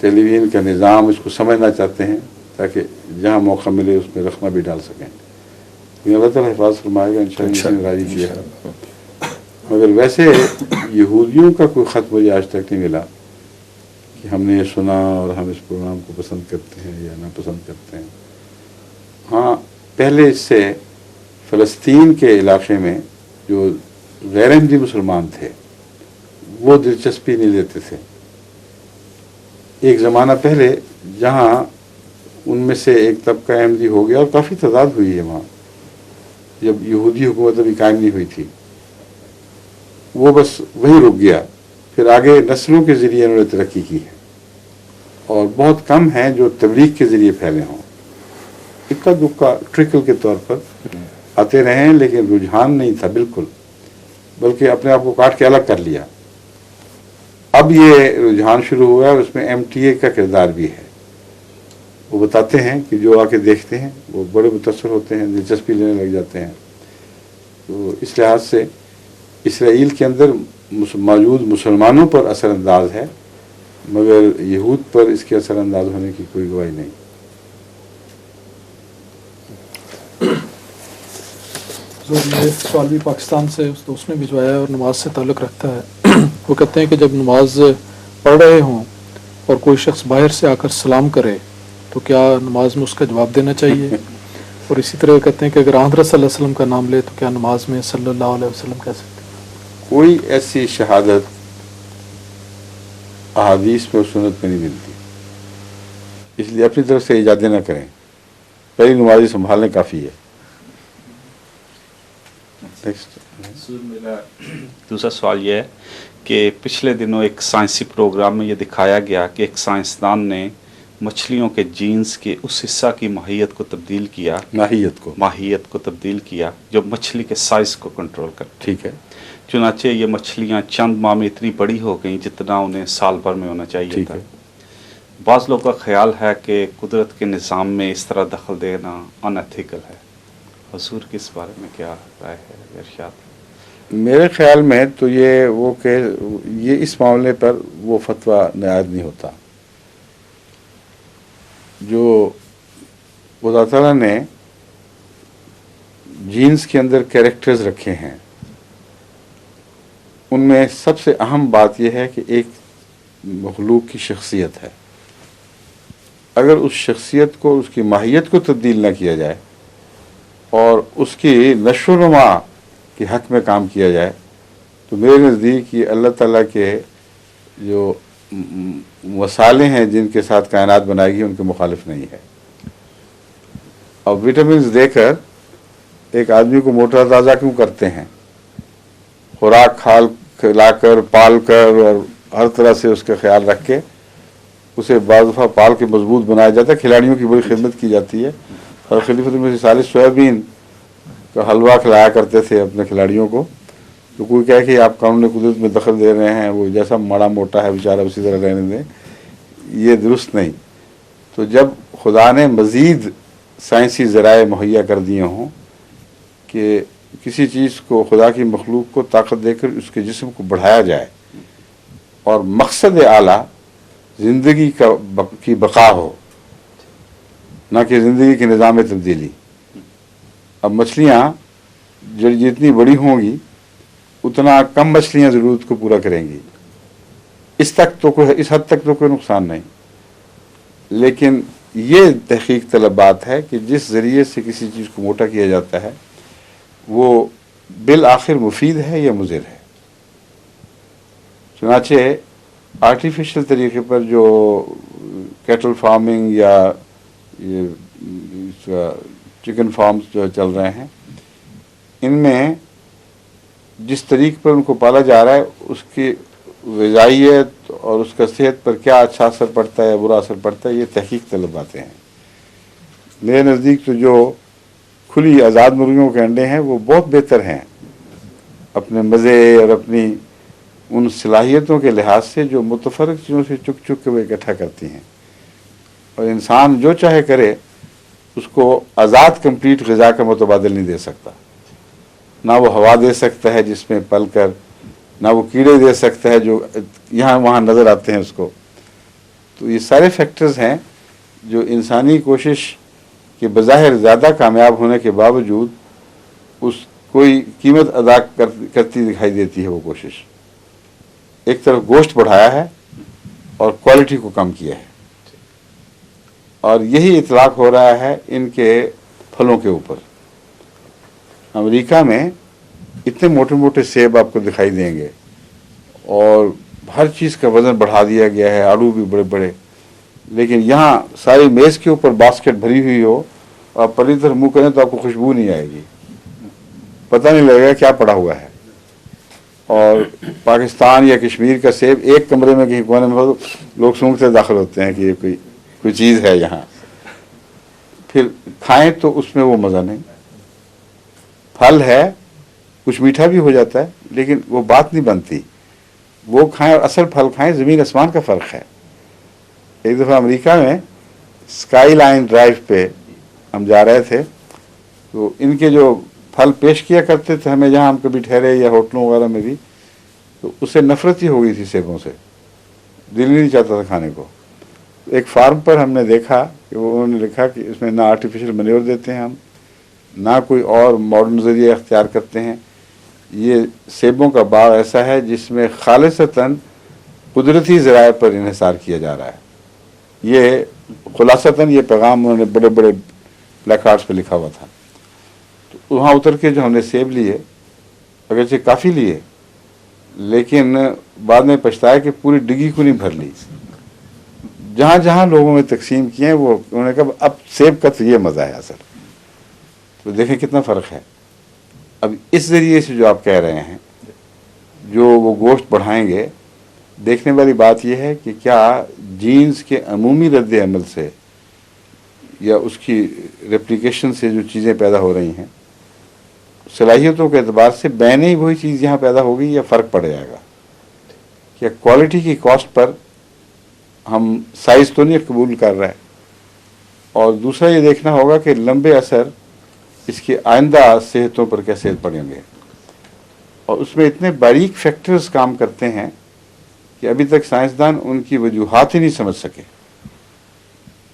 टेलीविज़न का निज़ाम इसको समझना चाहते हैं ताकि जहाँ मौका मिले उसमें रखना भी डाल सकें। अल्लाह ताला हिफाज़त फरमाएगा इंशाअल्लाह, इसने राजी किया है। मगर वैसे यहूदियों का कोई ख़त मुझे आज तक नहीं मिला कि हमने ये सुना और हम इस प्रोग्राम को पसंद करते हैं या नापसंद करते हैं। हाँ, पहले इससे फ़लस्तीन के इलाक़े में जो गैर अहमदी मुसलमान थे वो दिलचस्पी नहीं लेते थे। एक ज़माना पहले जहाँ उनमें से एक तबका अहमदी हो गया और काफ़ी तादाद हुई है वहाँ, जब यहूदी हुकूमत अभी कायम नहीं हुई थी, वो बस वहीं रुक गया। फिर आगे नस्लों के ज़रिए उन्होंने तरक्की की है और बहुत कम हैं जो तबलीग के ज़रिए फैले हों। इक्का दुक्का ट्रिकल के तौर पर आते रहे हैं, लेकिन रुझान नहीं था बिल्कुल, बल्कि अपने आप को काट के अलग कर लिया। अब ये रुझान शुरू हुआ है और उसमें MTA का किरदार भी है। वो बताते हैं कि जो आके देखते हैं वो बड़े मुतासर होते हैं, दिलचस्पी लेने लग जाते हैं। तो इस लिहाज से इसराइल के अंदर मौजूद मुसलमानों पर असरअंदाज है, मगर यहूद पर इसके असरअंदाज होने की कोई गवाही नहीं। जो ये सवाल भी पाकिस्तान से उस दोस्त ने भिजवाया है और नमाज से ताल्लुक़ रखता है। वो कहते हैं कि जब नमाज पढ़ रहे हों और कोई शख्स बाहर से आकर सलाम करे तो क्या नमाज में उसका जवाब देना चाहिए? और इसी तरह कहते हैं कि अगर हज़रत सल्लल्लाहु अलैहि वसल्लम का नाम ले तो क्या नमाज में सल्लल्लाहु अलैहि वसल्लम कह सकते हैं? कोई ऐसी शहादत अहादीस में और सुन्नत में नहीं मिलती, इसलिए अपनी तरफ से इजाज़त न करें। पहली नमाज़ी संभालने काफ़ी है। मेरा दूसरा सवाल यह है कि पिछले दिनों एक साइंसी प्रोग्राम में ये दिखाया गया कि एक साइंसदान ने मछलियों के जीन्स के उस हिस्सा की माहियत को तब्दील किया, माहियत को तब्दील किया जो मछली के साइज़ को कंट्रोल कर। ठीक है। चुनाचे ये मछलियाँ चंद माह में इतनी बड़ी हो गई जितना उन्हें साल भर में होना चाहिए था। बाज़ लोगों का ख्याल है कि कुदरत के निज़ाम में इस तरह दखल देना अनएथिकल है। हुजूर की इस बारे में क्या राय है, इरशाद? मेरे ख्याल में तो ये इस मामले पर वो फतवा नायद नहीं होता। जो खुदा ताला ने जीन्स के अंदर कैरेक्टर्स रखे हैं, उनमें सबसे अहम बात यह है कि एक मखलूक की शख्सियत है। अगर उस शख्सियत को, उसकी माहियत को तब्दील न किया जाए और उसकी नशोनुमा के हक में काम किया जाए तो मेरे नज़दीक ये अल्लाह ताला के जो मसाले हैं जिनके साथ कायनात बनाएगी उनके मुखालिफ नहीं है। और विटामिन्स देकर एक आदमी को मोटा ताज़ा क्यों करते हैं? खुराक खिलाकर, पाल कर और हर तरह से उसका ख्याल रख के उसे बाज़ दफ़ा पाल के मजबूत बनाया जाता है। खिलाड़ियों की बड़ी खिदमत की जाती है और खलीफा में साले सोयाबीन का हलवा खिलाया करते थे अपने खिलाड़ियों को। तो कोई कहे कि आप कानून कुदरत में दखल दे रहे हैं, वो जैसा माड़ा मोटा है बेचारा उसी तरह रहने दें, ये दुरुस्त नहीं। तो जब खुदा ने मज़ीद साइंसी ज़राए मुहैया कर दिए हों कि किसी चीज़ को, खुदा की मखलूक को ताकत देकर उसके जिस्म को बढ़ाया जाए और मकसद आला ज़िंदगी की बका हो, ना कि ज़िंदगी के निज़ाम में तब्दीली। अब मछलियाँ जो जितनी बड़ी होंगी उतना कम मछलियाँ ज़रूरत को पूरा करेंगी। इस हद तक तो कोई नुकसान नहीं, लेकिन ये तहकीक तलब बात है कि जिस ज़रिए से किसी चीज़ को मोटा किया जाता है वो बिल आखिर मुफीद है या मुज़िर है। चुनाचे आर्टिफिशियल तरीके पर जो कैटल फार्मिंग या ये चिकन फार्म्स जो चल रहे हैं, इनमें जिस तरीके पर उनको पाला जा रहा है उसकी ग़िज़ाइयत और उसका सेहत पर क्या अच्छा असर पड़ता है या बुरा असर पड़ता है, ये तहकीक तलब बातें हैं। मेरे नज़दीक तो जो खुली आज़ाद मुर्गियों के अंडे हैं वो बहुत बेहतर हैं अपने मज़े और अपनी उन सलाहियतों के लिहाज से जो मुतफ़र्रिक़ चीज़ों से चुक चुक के वो इकट्ठा करती हैं। और इंसान जो चाहे करे उसको आज़ाद कंप्लीट ग़िज़ा का मुतबादिल नहीं दे सकता। ना वो हवा दे सकता है जिसमें पल कर, ना वो कीड़े दे सकता है जो यहाँ वहाँ नज़र आते हैं उसको। तो ये सारे फैक्टर्स हैं जो इंसानी कोशिश के बज़ाहिर ज़्यादा कामयाब होने के बावजूद उस कोई कीमत अदा करती दिखाई देती है वो कोशिश। एक तरफ गोश्त बढ़ाया है और क्वालिटी को कम किया है, और यही इतलाक हो रहा है इनके फलों के ऊपर। अमेरिका में इतने मोटे मोटे सेब आपको दिखाई देंगे और हर चीज़ का वज़न बढ़ा दिया गया है, आलू भी बड़े बड़े, लेकिन यहाँ सारी मेज़ के ऊपर बास्केट भरी हुई हो और पहली तरफ मुँह करें तो आपको खुशबू नहीं आएगी, पता नहीं लगेगा क्या पड़ा हुआ है। और पाकिस्तान या कश्मीर का सेब एक कमरे में कहीं कोने में हो तो लोग सूंघते दाखिल होते हैं कि ये कोई चीज़ है यहाँ, फिर खाएं तो उसमें वो मज़ा नहीं। फल है, कुछ मीठा भी हो जाता है, लेकिन वो बात नहीं बनती। वो खाएं और असल फल खाएं, ज़मीन आसमान का फ़र्क है। एक दफ़ा अमेरिका में स्काई लाइन ड्राइव पे हम जा रहे थे, तो इनके जो फल पेश किया करते थे हमें, जहाँ हम कभी ठहरे या होटलों वगैरह में भी, तो उससे नफरत ही हो गई थी सेबों से, दिल नहीं चाहता था खाने को। एक फार्म पर हमने देखा कि वो उन्होंने लिखा कि इसमें ना आर्टिफिशियल मैन्योर देते हैं हम, ना कोई और मॉडर्न ज़रिए अख्तियार करते हैं। ये सेबों का बाग ऐसा है जिसमें खालिसतन कुदरती ज़राए पर इन्हिसार किया जा रहा है। ये खुलासतन ये पैगाम उन्होंने बड़े बड़े ब्लैक कार्ड्स पर लिखा हुआ था। तो वहाँ उतर के जो हमने सेब लिए, अगरचे काफ़ी लिए, लेकिन बाद में पछताया कि पूरी डिग्गी को नहीं भर ली। जहाँ जहाँ लोगों में तकसीम किए हैं वो उन्होंने कहा अब सेब का तो ये मज़ा है असल। तो देखें कितना फ़र्क है। अब इस ज़रिए से जो आप कह रहे हैं, जो वो गोश्त बढ़ाएंगे, देखने वाली बात यह है कि क्या जीन्स के अमूमी रद्द अमल से या उसकी रेप्लिकेशन से जो चीज़ें पैदा हो रही हैं, सलाहियतों के एतबार से बैन ही वही चीज़ यहाँ पैदा होगी या फ़र्क पड़ जाएगा? क्या क्वालिटी की कॉस्ट पर हम साइज़ तो नहीं कबूल कर रहे हैं? और दूसरा ये देखना होगा कि लंबे असर इसके आइंदा सेहतों पर कैसे पड़ेंगे, और उसमें इतने बारीक फैक्टर्स काम करते हैं कि अभी तक साइंसदान उनकी वजूहात ही नहीं समझ सके।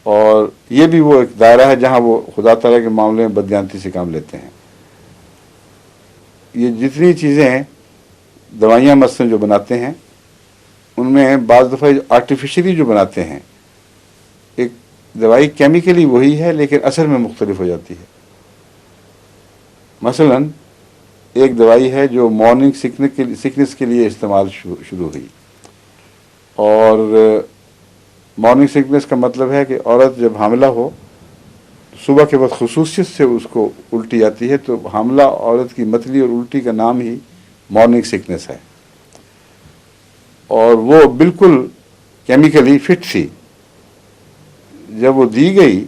और ये भी वो एक दायरा है जहाँ वो खुदा ताला के मामले में बदयांती से काम लेते हैं। ये जितनी चीज़ें दवाइयाँ मसलन जो बनाते हैं, उनमें बाज़ दफ़ा आर्टिफिशियली जो बनाते हैं, एक दवाई केमिकली वही है लेकिन असर में मुख्तलिफ हो जाती है। मसलन एक दवाई है जो मॉर्निंग सिकनेस के लिए इस्तेमाल शुरू हुई, और मॉर्निंग सिकनेस का मतलब है कि औरत जब हामिला हो सुबह के वक्त खुसूसियत से उसको उल्टी आती है, तो हामिला औरत की मतली और उल्टी का नाम ही मॉर्निंग सिकनेस है। और वो बिल्कुल केमिकली फिट थी। जब वो दी गई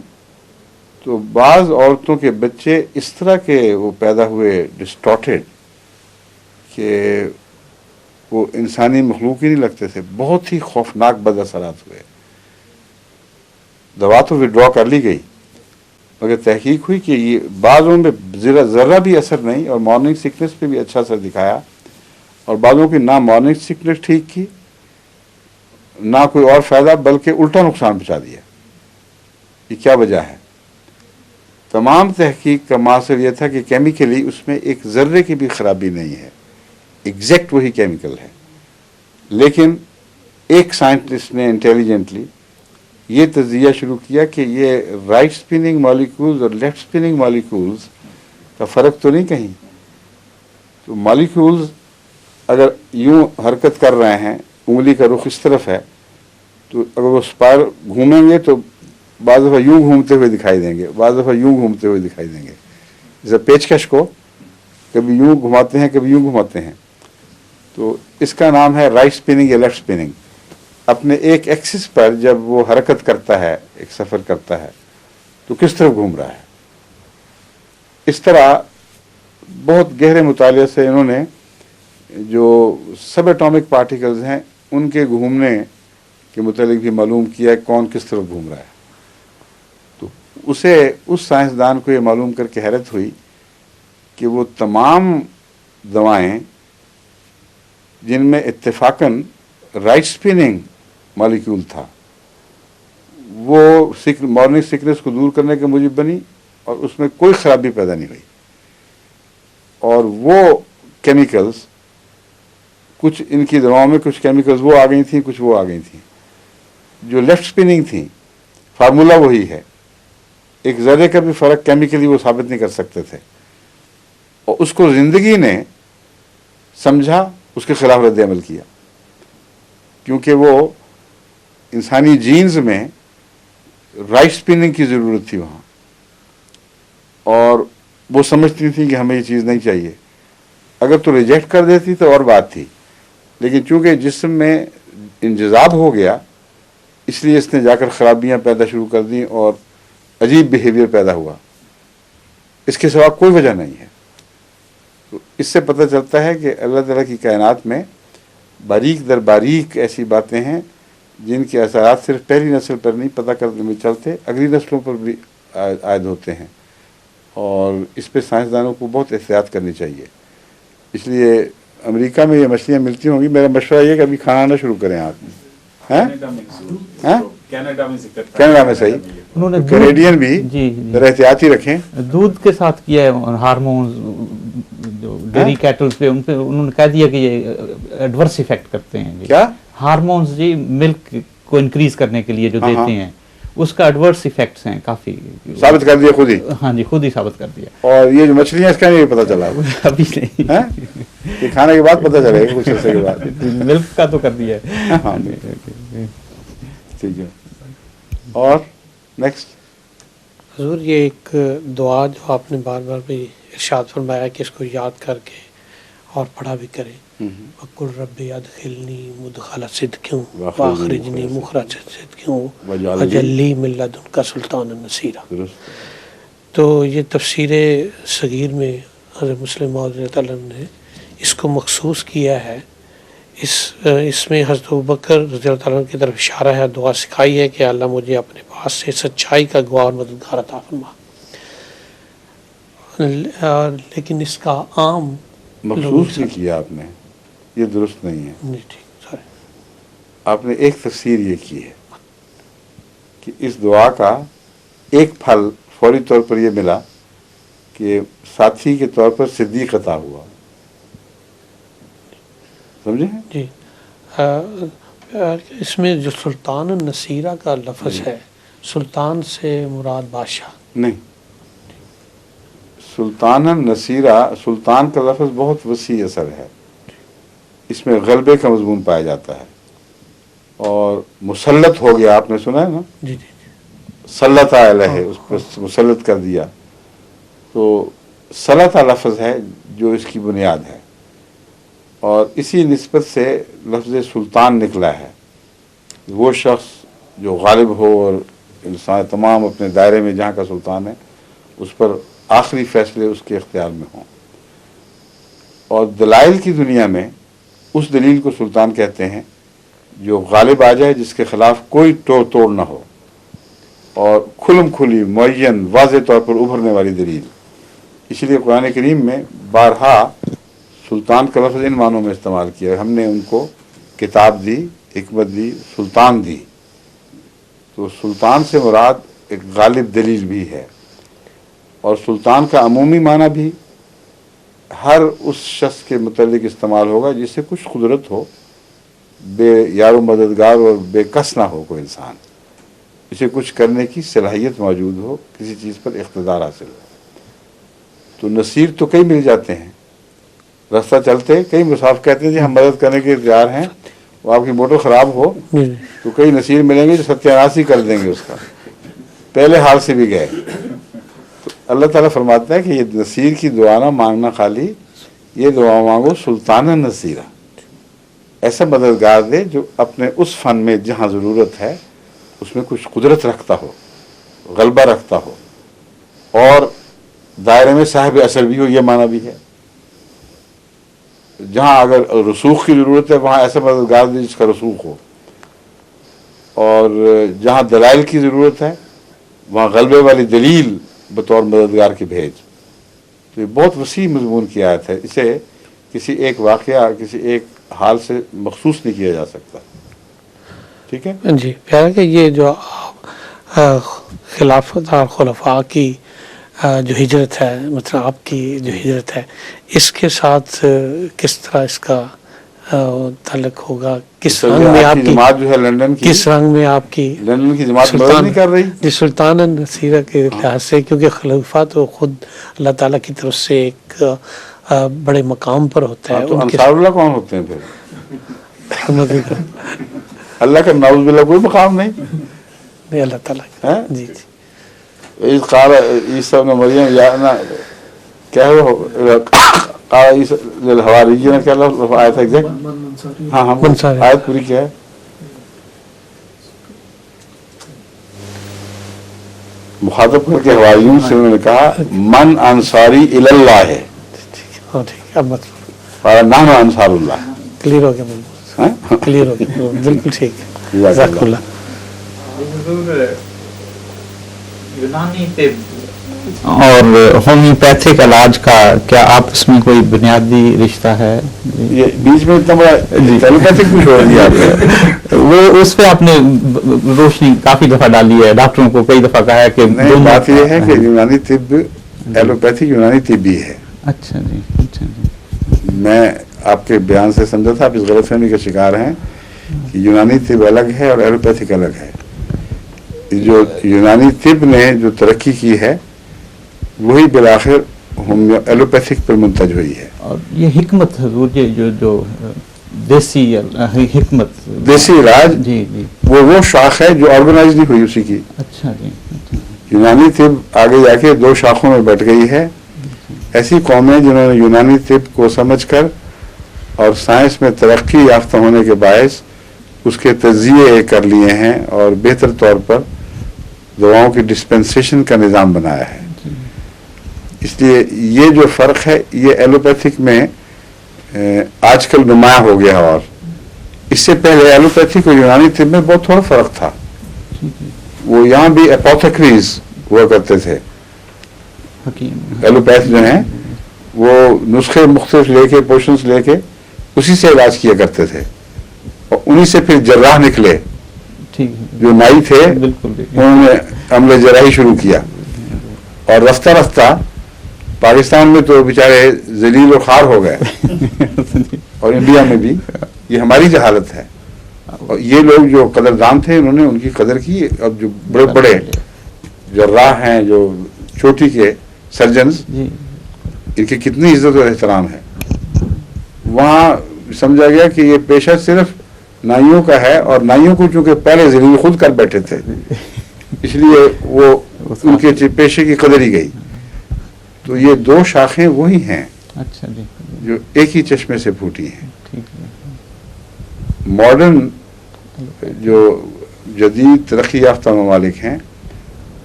तो बाज़ औरतों के बच्चे इस तरह के वो पैदा हुए डिस्टॉर्टेड कि वो इंसानी मखलूक ही नहीं लगते थे। बहुत ही खौफनाक बद असरात हुए। दवा तो विड्रॉ कर ली गई, मगर तहकीक हुई कि ये बाज़ों में ज़रा भी असर नहीं, और मॉर्निंग सिकनेस पे भी अच्छा असर दिखाया, और बाज़ों की ना मॉर्निंग सिकनेस ठीक की, ना कोई और फ़ायदा, बल्कि उल्टा नुकसान पहुँचा दिया। ये क्या वजह है? तमाम तहकीक का मासर यह था कि केमिकली उसमें एक ज़र्रे की भी ख़राबी नहीं है, एग्जैक्ट वही केमिकल है। लेकिन एक साइंटिस्ट ने इंटेलिजेंटली ये तज़िया शुरू किया कि ये राइट स्पिनिंग मॉलिक्यूल्स और लेफ्ट स्पिनिंग मॉलिक्यूल्स का फ़र्क तो नहीं कहीं। तो मॉलिक्यूल्स अगर यूं हरकत कर रहे हैं, उंगली का रुख इस तरफ है, तो अगर वो स्पायर घूमेंगे तो बाज़ दफ़ा यूं घूमते हुए दिखाई देंगे, बाज़ दफ़ा यूं घूमते हुए दिखाई देंगे। जैसे पेचकश को कभी यूं घुमाते हैं, कभी यूं घुमाते हैं। तो इसका नाम है राइट स्पिनिंग या लेफ्ट स्पिनिंग। अपने एक एक्सिस पर जब वो हरकत करता है, एक सफ़र करता है, तो किस तरफ घूम रहा है। इस तरह बहुत गहरे मुताले से इन्होंने जो सब एटॉमिक पार्टिकल्स हैं उनके घूमने के मुतालिक भी मालूम किया कौन किस तरफ घूम रहा है। तो उसे उस साइंसदान को ये मालूम करके हैरत हुई कि वो तमाम दवाएं जिनमें इत्तेफाकन राइट स्पिनिंग मॉलिक्यूल था, मॉर्निंग सिकनेस को दूर करने के मूजिब बनी और उसमें कोई खराबी पैदा नहीं हुई। और वो केमिकल्स, कुछ इनकी दवाओं में कुछ केमिकल्स वो आ गई थी, कुछ वो आ गई थी। जो लेफ्ट स्पिनिंग थी, फार्मूला वही है, एक ज़रे का भी फ़र्क केमिकली वो साबित नहीं कर सकते थे, और उसको ज़िंदगी ने समझा, उसके खिलाफ रद्द अमल किया, क्योंकि वो इंसानी जीन्स में राइट स्पिनिंग की ज़रूरत थी वहाँ, और वो समझती थी कि हमें ये चीज़ नहीं चाहिए। अगर तो रिजेक्ट कर देती तो और बात थी, लेकिन चूंकि जिस्म में इंजज़ाब हो गया, इसलिए इसने जाकर ख़राबियाँ पैदा शुरू कर दी और अजीब बिहेवियर पैदा हुआ। इसके सिवा कोई वजह नहीं है। तो इससे पता चलता है कि अल्लाह ताला की कायनात में बारीक दर बारीक ऐसी बातें हैं जिनके असरात सिर्फ पहली नस्ल पर नहीं पता करने में चलते, अगली नस्लों पर भी आयद होते हैं, और इस पे साइंसदानों को बहुत एहतियात करनी चाहिए। इसलिए अमेरिका में ये मछलियाँ मिलती होंगी, मेरा मशवरा ये कि अभी खाना ना शुरू करें आप, हैं? कनाडा में सही, उन्होंने कैनेडियन भी जी एहतियाती रखें। दूध के साथ किया है हार्मोन्स, जो डेयरी कैटल्स पे उन पे उन्होंने कह दिया कि ये एडवर्स इफेक्ट करते हैं। क्या हार्मोन्स जी मिल्क को इंक्रीज करने के लिए जो देते हैं, उसका एडवर्स इफेक्ट्स हैं काफी, साबित कर दिया खुद ही। हाँ जी, खुद ही साबित कर दिया। और ये जो मछलियाँ, इसका नहीं पता चला अभी नहीं है, ये खाने के बाद पता चलेगा कुछ अर्से के बाद। मिल्क का तो कर दिया है। हाँ ठीक है। और नेक्स्ट हुजूर, ये एक दुआ जो आपने बार बार भी इरशाद फरमाया कि इसको याद करके और पढ़ा भी करें, वकुल रब्बी अदखिलनी मुदखल सिद्कियों वाखरिजनी मुखरज सिद्कियों वजल्ली मिन लदुनका सुल्तान नसीरा। तो ये तफसीर सगीर में हज़रत मुस्लिम मौऊद रज़ियल्लाहु अन्हु ने इसको मखसूस किया है। इसमें हज़रत अबू बकर रज़ियल्लाहु अन्हु की तरफ इशारा है, दुआ सिखाई है कि अल्लाह मुझे अपने पास से सच्चाई का गवाह और मददगार अता फरमा। लेकिन इसका आम मखसूस नहीं किया आपने, ये दुरुस्त नहीं है। नहीं, ठीक, सॉरी। आपने एक तफसीर ये की है कि इस दुआ का एक फल फौरी तौर पर ये मिला कि साथी के तौर पर सिद्दीक अता हुआ। समझे जी। इसमें जो सुल्तान नसीरा का लफ्ज़ है, सुल्तान से मुराद बादशाह नहीं, सुल्तान नसीरा, सुल्तान का लफ्ज़ बहुत वसी असर है, इसमें गलबे का मजमून पाया जाता है। और मुसल्लत हो गया, आपने सुना है ना, जी जी, सल्लता अलैहि, उस पर मुसल्लत कर दिया, तो सल्लता लफ्ज़ है जो इसकी बुनियाद है, और इसी निस्बत से लफ्ज़ सुल्तान निकला है। वो शख्स जो गालिब हो और इंसान तमाम अपने दायरे में जहाँ का सुल्तान है, उस पर आखिरी फैसले उसके इख्तियार में हों। और दलाइल की दुनिया में उस दलील को सुल्तान कहते हैं जो गालिब आ जाए, जिसके ख़िलाफ़ कोई तोड़ ना हो, और खुलम खुली मुअय्यन वाज़े तौर पर उभरने वाली दलील। इसलिए कुरान करीम में बारहा सुल्तान का लफ्ज़ इन मानों में इस्तेमाल किया। हमने उनको किताब दी, हिकमत दी, सुल्तान दी। तो सुल्तान से मुराद एक गालिब दलील भी है, और सुल्तान का अमूमी माना भी हर उस शख्स के मुतल्लिक इस्तेमाल होगा जिससे कुछ कुदरत हो, बे यारो मददगार और बेकस ना हो कोई इंसान, इसे कुछ करने की सलाहियत मौजूद हो, किसी चीज़ पर इख्तिदार हासिल हो। तो नसीर तो कई मिल जाते हैं, रास्ता चलते कई मुसाफ कहते हैं जी हम मदद करने के तैयार हैं, वो आपकी मोटर ख़राब हो तो कई नसीर मिलेंगे जो सत्यानाश कर देंगे उसका, पहले हाल से भी गए। तो अल्लाह ताला फरमाता है कि ये नसीर की दुआ ना मांगना, खाली ये दुआ मांगो सुल्तान नसीरा, ऐसा मददगार दे जो अपने उस फ़न में जहाँ ज़रूरत है उसमें कुछ कुदरत रखता हो, गलबा रखता हो, और दायरे में साहिब असर भी हो, ये माना भी है। जहाँ अगर रसूख की ज़रूरत है वहाँ ऐसा मददगार दे जिसका रसूख हो, और जहाँ दलाइल की ज़रूरत है वहाँ गलबे वाली दलील बतौर मददगार की भेज। तो ये बहुत वसी मजमून की आयत है, इसे किसी एक वाक़या, किसी एक हाल से मखसूस नहीं किया जा सकता। ठीक है जी, प्यारा कि ये जो आप खिलाफत और खुलफा की जो हिजरत है, मतलब आपकी जो हिजरत है, इसके साथ किस तरह इसका ताल्लुक होगा? किस रंग में आपकी जमात जो है लंदन की, किस रंग में आपकी लंदन की जमात मदद नहीं कर रही जी सुल्तान नसीरा के लिहाज से, क्योंकि खलीफा तो खुद अल्लाह ताला की तरफ से एक बड़े मकाम पर होता है। तो अंसारुल्लाह कौन होते हैं फिर? उनके अल्लाह का नाउज़ुबिल्लाह कोई मकाम नहीं नहीं, अल्लाह ताला है। जी जी इस कार ईसा ने मरियम या ना क्या हो ईसा हवारियीन ने क्या आया था एग्जैक्ट? हाँ हम आयत पूरी क्या है? मुखातब करके हवारियों से उन्होंने कहा मन अंसारी इलल्लाह है, हाँ ठीक है, अब मत और नाम अंसारुल्लाह। क्लियर हो गया बिल्कुल, क्लियर हो गया बिल्कुल ठीक है। जज़ाकल्लाह। यूनानी तिब और होम्योपैथिक इलाज का क्या आपस में कोई बुनियादी रिश्ता है? ये बीच में इतना बड़ा एलोपैथिक भी छोड़ दिया आपने। वो उस पे आपने रोशनी काफी दफा डाली है, डॉक्टरों को कई दफा कहा है कि बात ये है कि यूनानी तिब एलोपैथिक यूनानी तिब भी है। अच्छा जी, अच्छा जी। मैं आपके बयान से समझा था आप इस गलतफहमी के शिकार हैं कि यूनानी तिब अलग है और एलोपैथिक अलग है। जो यूनानी तिब ने जो तरक्की की है वही बिलाखिर एलोपैथिक पर मुंतज हुई है। और ये हिकमत हुजूर, ये जो देसी हिकमत, देसी इलाज जी जी, वो शाख है जो ऑर्गेनाइज नहीं हुई उसी की। अच्छा जी, अच्छा। यूनानी तिब आगे जाके दो शाखों में बट गई है। ऐसी कौमें जिन्होंने यूनानी तिब को समझकर और साइंस में तरक्की याफ्ता होने के बायस उसके तज्जिए कर लिए हैं और बेहतर तौर पर दवाओं की डिस्पेंसेशन का निज़ाम बनाया है। इसलिए ये जो फ़र्क है ये एलोपैथिक में आजकल नुमाया हो गया। और इससे पहले एलोपैथिक और यूनानी तिब में बहुत थोड़ा फ़र्क था। वो यहाँ भी एपोथेक्रीज हुआ करते थे। एलोपैथ जो हैं वो नुस्खे मुख्तलिफ लेके पोशंस लेके उसी से इलाज किया करते थे और उन्हीं से फिर जर्राह निकले। जो नाई थे उन्होंने अमले जराही शुरू किया और रफ्ता रफ्ता पाकिस्तान में तो बेचारे जलील और खार हो गए और इंडिया में भी ये हमारी जहालत है। और ये लोग जो कदरदान थे उन्होंने उनकी कदर की। अब जो बड़े बड़े जर्राह हैं, जो चोटी के सर्जन्स, इनकी कितनी इज्जत और एहतराम है। वहाँ समझा गया कि ये पेशा सिर्फ नाइयों का है और नाइयों को चूंकि पहले जलील खुद कर बैठे थे इसलिए वो उनके पेशे की कदर ही गई। तो ये दो शाखें वही हैं, अच्छा जी, जो एक ही चश्मे से फूटी हैं। मॉडर्न जो जदीद तरक्की याफ्ता ममालिक हैं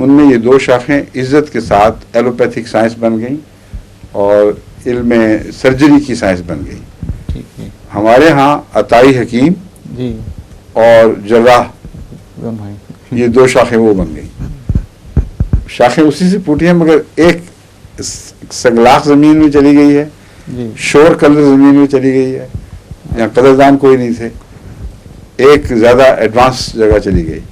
उनमें ये दो शाखें इज्जत के साथ एलोपैथिक साइंस बन गई और इल्म सर्जरी की साइंस बन गई। हमारे यहाँ अताई हकीम जी और जर्राह, ये दो शाखें वो बन गई। शाखें उसी से फूटी हैं मगर एक सगलाख जमीन में चली गई है, शोर कलर जमीन में चली गई है, यहाँ कदरदान कोई नहीं थे, एक ज़्यादा एडवांस जगह चली गई।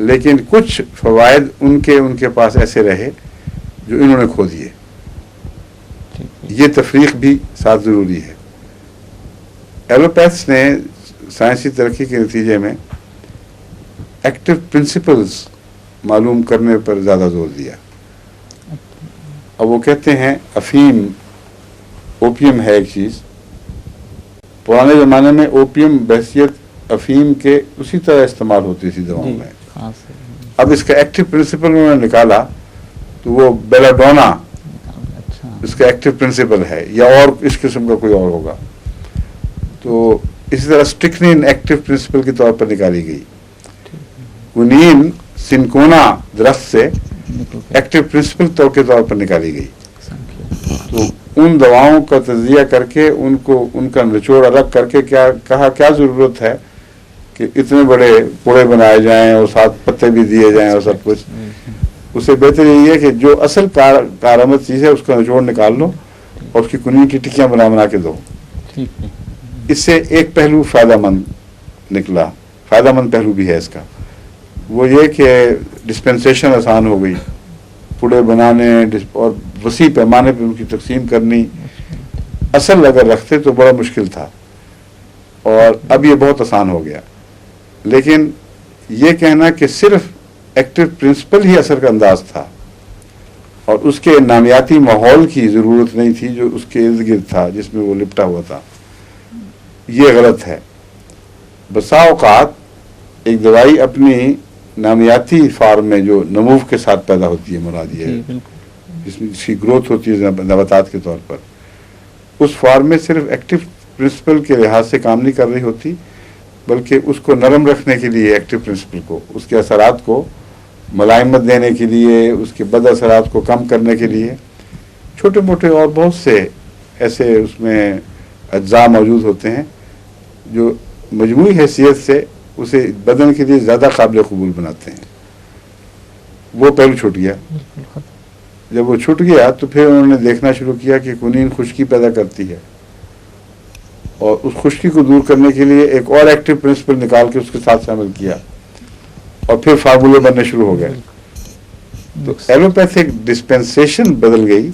लेकिन कुछ फवायद उनके पास ऐसे रहे जो इन्होंने खो दिए। ये तफरीक भी साथ ज़रूरी है। एलोपैथ्स ने साइंसी तरक्की के नतीजे में एक्टिव प्रिंसिपल्स मालूम करने पर ज़्यादा जोर दिया। अब वो कहते हैं अफीम ओपियम है एक चीज़। पुराने ज़माने में ओपियम बहसियत अफीम के उसी तरह इस्तेमाल होती थी दवाओं में। अब इसका एक्टिव प्रिंसिपल उन्होंने निकाला तो वो बेलाडोना इसका एक्टिव प्रिंसिपल है या और इस किस्म का कोई और होगा। तो इसी तरह स्ट्रिक्निन एक्टिव प्रिंसिपल के तौर पर निकाली गई। क्विनीन सिनकोना दरख्त से एक्टिव प्रिंसिपल के तौर पर निकाली गई। तो उन दवाओं का तजिया करके उनको उनका निचोड़ अलग करके क्या ज़रूरत है कि इतने बड़े पुड़े बनाए जाएं और साथ पत्ते भी दिए जाएं और सब कुछ। उससे बेहतर यही है कि जो असल कारआमद चीज़ है उसका निचोड़ निकाल लो और उसकी कुनी की टिक्कियाँ बना के दो। इससे एक पहलू फ़ायदेमंद निकला, फ़ायदेमंद पहलू भी है इसका। वो ये कि डिस्पेंसेशन आसान हो गई, पुड़े बनाने और वसी पैमाने पे उनकी तकसीम करनी, असल अगर रखते तो बड़ा मुश्किल था, और अब ये बहुत आसान हो गया। लेकिन ये कहना कि सिर्फ एक्टिव प्रिंसिपल ही असर का अंदाज था और उसके नामियाती माहौल की ज़रूरत नहीं थी जो उसके इर्द गिर्द था जिसमें वो लिपटा हुआ था, ये गलत है। बसा औक़ात एक दवाई अपनी नामियाती फार्म में जो नमूव के साथ पैदा होती है, मुराद ये है जिसमें जिसकी ग्रोथ होती है नबातात के तौर पर, उस फार्म में सिर्फ एक्टिव प्रिंसिपल के लिहाज से काम नहीं कर रही होती, बल्कि उसको नरम रखने के लिए एक्टिव प्रिंसिपल को, उसके असरात को मलाइमत देने के लिए, उसके बद असरात को कम करने के लिए छोटे मोटे और बहुत से ऐसे उसमें अज्जा मौजूद होते हैं जो मजमूई हैसियत से उसे बदन के लिए ज़्यादा काबिल कबूल बनाते हैं। वो पहलू छूट गया। जब वो छूट गया तो फिर उन्होंने देखना शुरू किया कि कुनीन खुश्की पैदा करती है, और उस खुश्की को दूर करने के लिए एक और एक्टिव प्रिंसिपल निकाल के उसके साथ शामिल किया, और फिर फार्मूले बनने शुरू हो गए। तो एलोपैथिक डिस्पेंसेशन बदल गई,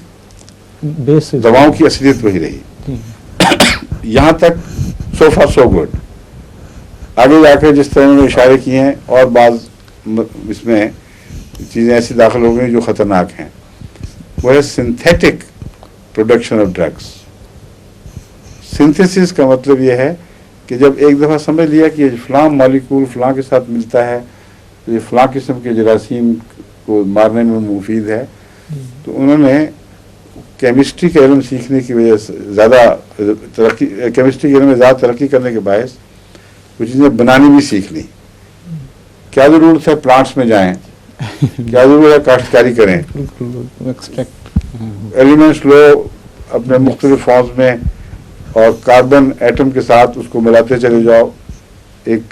दवाओं की असलियत वही रही। यहाँ तक सो फार सो गुड। आगे जाकर जिस तरह उन्होंने इशारे किए हैं और बाज़ इसमें चीज़ें ऐसी दाखिल हो गई जो ख़तरनाक हैं, वो है synthetic production of drugs. Synthesis का मतलब ये है कि जब एक दफ़ा समझ लिया कि ये फ़लाँ मॉलिक्यूल फ़लाँ के साथ मिलता है, तो ये फ़लाँ किस्म के जरासीम को मारने में मुफीद है, तो उन्होंने केमिस्ट्री का इल्म सीखने की वजह से ज़्यादा तरक्की, केमिस्ट्री के इल्म में ज़्यादा तरक्की करने के बायस वो चीज़ें बनानी भी सीख ली। क्या ज़रूरत है प्लांट्स में जाएं, क्या ज़रूरत है काश्तकारी करें, एलिमेंट्स लो अपने मुख्तलिफ फॉर्म्स में और कार्बन एटम के साथ उसको मिलाते चले जाओ, एक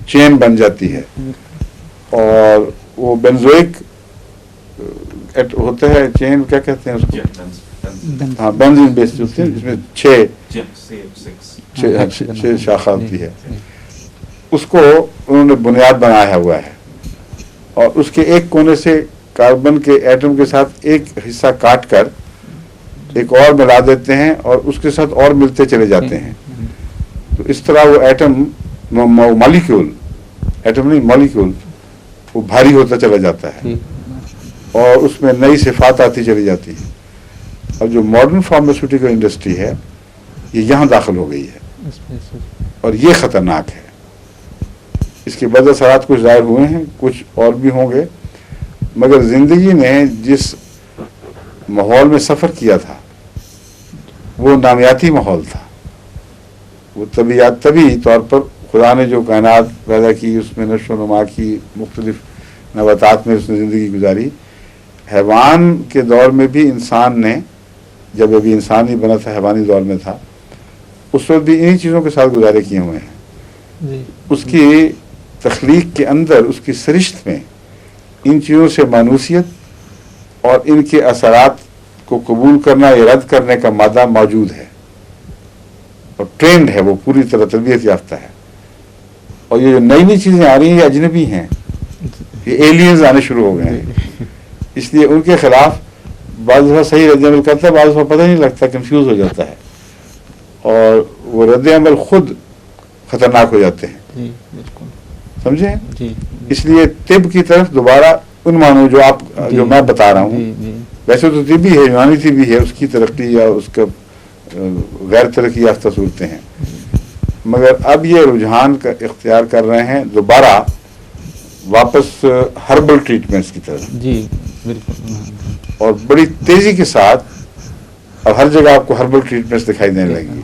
चेन बन जाती है, और वो बेंजोइक होता है चेन, क्या कहते हैं उसको, हाँ बेंजीन बेस्ड होते हैं, जिसमें छह शाखा होती है, उसको उन्होंने बुनियाद बनाया हुआ है, और उसके एक कोने से कार्बन के एटम के साथ एक हिस्सा काट कर एक और मिला देते हैं और उसके साथ और मिलते चले जाते हैं। तो इस तरह वो एटम मॉलिक्यूल, एटम नहीं मॉलिक्यूल, वो भारी होता चला जाता है और उसमें नई सिफात आती चली जाती है। अब जो मॉडर्न फार्मास्यूटिकल इंडस्ट्री है ये यहाँ दाखिल हो गई है और ये ख़तरनाक है। इसके बद असरात कुछ ज़ाहिर हुए हैं, कुछ और भी होंगे, मगर ज़िंदगी ने जिस माहौल में सफ़र किया था वो नामियाती माहौल था। वो तभी तौर पर खुदा ने जो कायनात पैदा की, उसमें नशो नुमा की, मुख्तलिफ नबातात में उसने ज़िंदगी गुजारी। हैवान के दौर में भी इंसान ने, जब अभी इंसान ही बना था, हैवानी दौर में था, उस वक्त भी इन्हीं चीज़ों के साथ गुजारे किए हुए हैं। उसकी तख्लीक के अंदर, उसकी सरिश्त में इन चीज़ों से मानूसियत और इनके असरात को कबूल करना या रद्द करने का मादा मौजूद है और ट्रेंड है, वो पूरी तरह तरबियत याफ्ता है। और ये जो नई नई चीज़ें आ रही हैं ये अजनबी हैं, ये एलियंस आने शुरू हो गए हैं, इसलिए उनके खिलाफ बाज़ दफ़ा सही रद्द-ए-अमल करता है, बाज़ दफ़ा पता नहीं लगता, कंफ्यूज हो जाता है और वो रद्द-ए-अमल खुद ख़तरनाक हो जाते हैं। समझे? इसलिए तिब की तरफ दोबारा उन मानो जो मैं बता रहा हूँ, वैसे तो तिबी है, यूनानी तिबी है, उसकी तरक्की या उसका गैर तरक्की याफ्ता सूरतें हैं, मगर अब ये रुझान का इख्तियार कर रहे हैं दोबारा वापस हर्बल ट्रीटमेंट्स की तरफ। जी बिल्कुल। और बड़ी तेज़ी के साथ अब हर जगह आपको हर्बल ट्रीटमेंट्स दिखाई देने लगेंगी,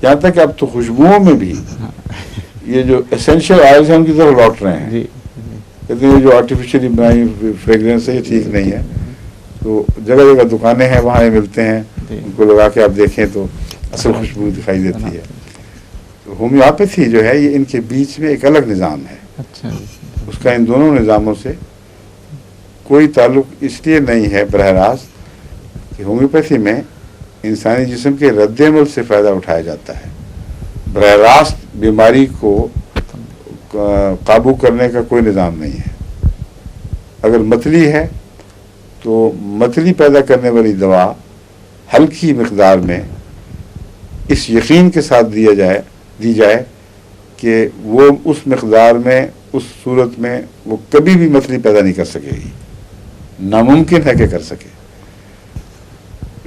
यहाँ तक कि अब तो खुशबुओं में भी ये जो एसेंशियल ऑयल्स हैं उनकी तरफ लौट रहे हैं। कहते हैं जो आर्टिफिशियली बनाई फ्रेगरेंस है ये ठीक नहीं है, तो जगह जगह दुकानें हैं वहाँ ये मिलते हैं, उनको लगा के आप देखें तो असल खुशबू दिखाई देती है। तो होम्योपैथी जो है ये इनके बीच में एक अलग निज़ाम है। अच्छा। उसका इन दोनों निज़ामों से कोई ताल्लुक इसलिए नहीं है बरह रास्त कि होम्योपैथी में इंसानी जिस्म के रद्द-ए-अमल से फ़ायदा उठाया जाता है, बरह रास्त बीमारी को काबू करने का कोई निज़ाम नहीं है। अगर मतली है तो मतली पैदा करने वाली दवा हल्की मिकदार में इस यकीन के साथ दी जाए कि वो उस मिकदार में, उस सूरत में वो कभी भी मतली पैदा नहीं कर सकेगी, नामुमकिन है कि कर सके।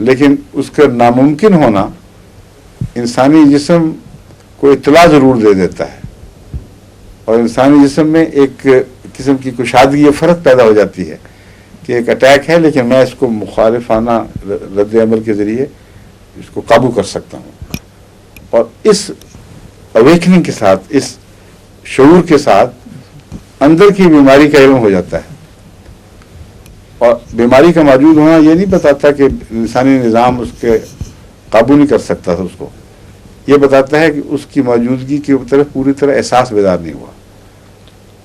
लेकिन उसका नामुमकिन होना इंसानी जिस्म को इत्तला ज़रूर दे देता है, और इंसानी जिस्म में एक किस्म की कुशादगी, फ़र्क पैदा हो जाती है कि एक अटैक है लेकिन मैं इसको मुखालिफाना रद्द अमल के ज़रिए इसको काबू कर सकता हूँ। और इस अवेकनिंग के साथ, इस शऊर के साथ अंदर की बीमारी का इल्म हो जाता है। और बीमारी का मौजूद होना ये नहीं बताता कि इंसानी निज़ाम उसके काबू नहीं कर सकता था उसको, ये बताता है कि उसकी मौजूदगी की तरफ पूरी तरह एहसास बेदार नहीं हुआ।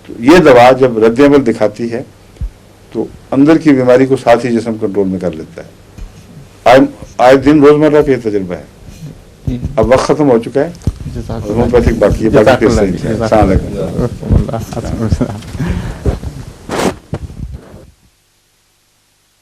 तो ये दवा जब रद्द अमल दिखाती है तो अंदर की बीमारी को साथ ही जिस्म कंट्रोल में कर लेता है। आए दिन रोज़मर्रा का ये तजुर्बा है। अब वक्त ख़त्म हो चुका है, होम्योपैथिक बाकी है, बाकी फिर सही है। अस्सलाम वालेकुम।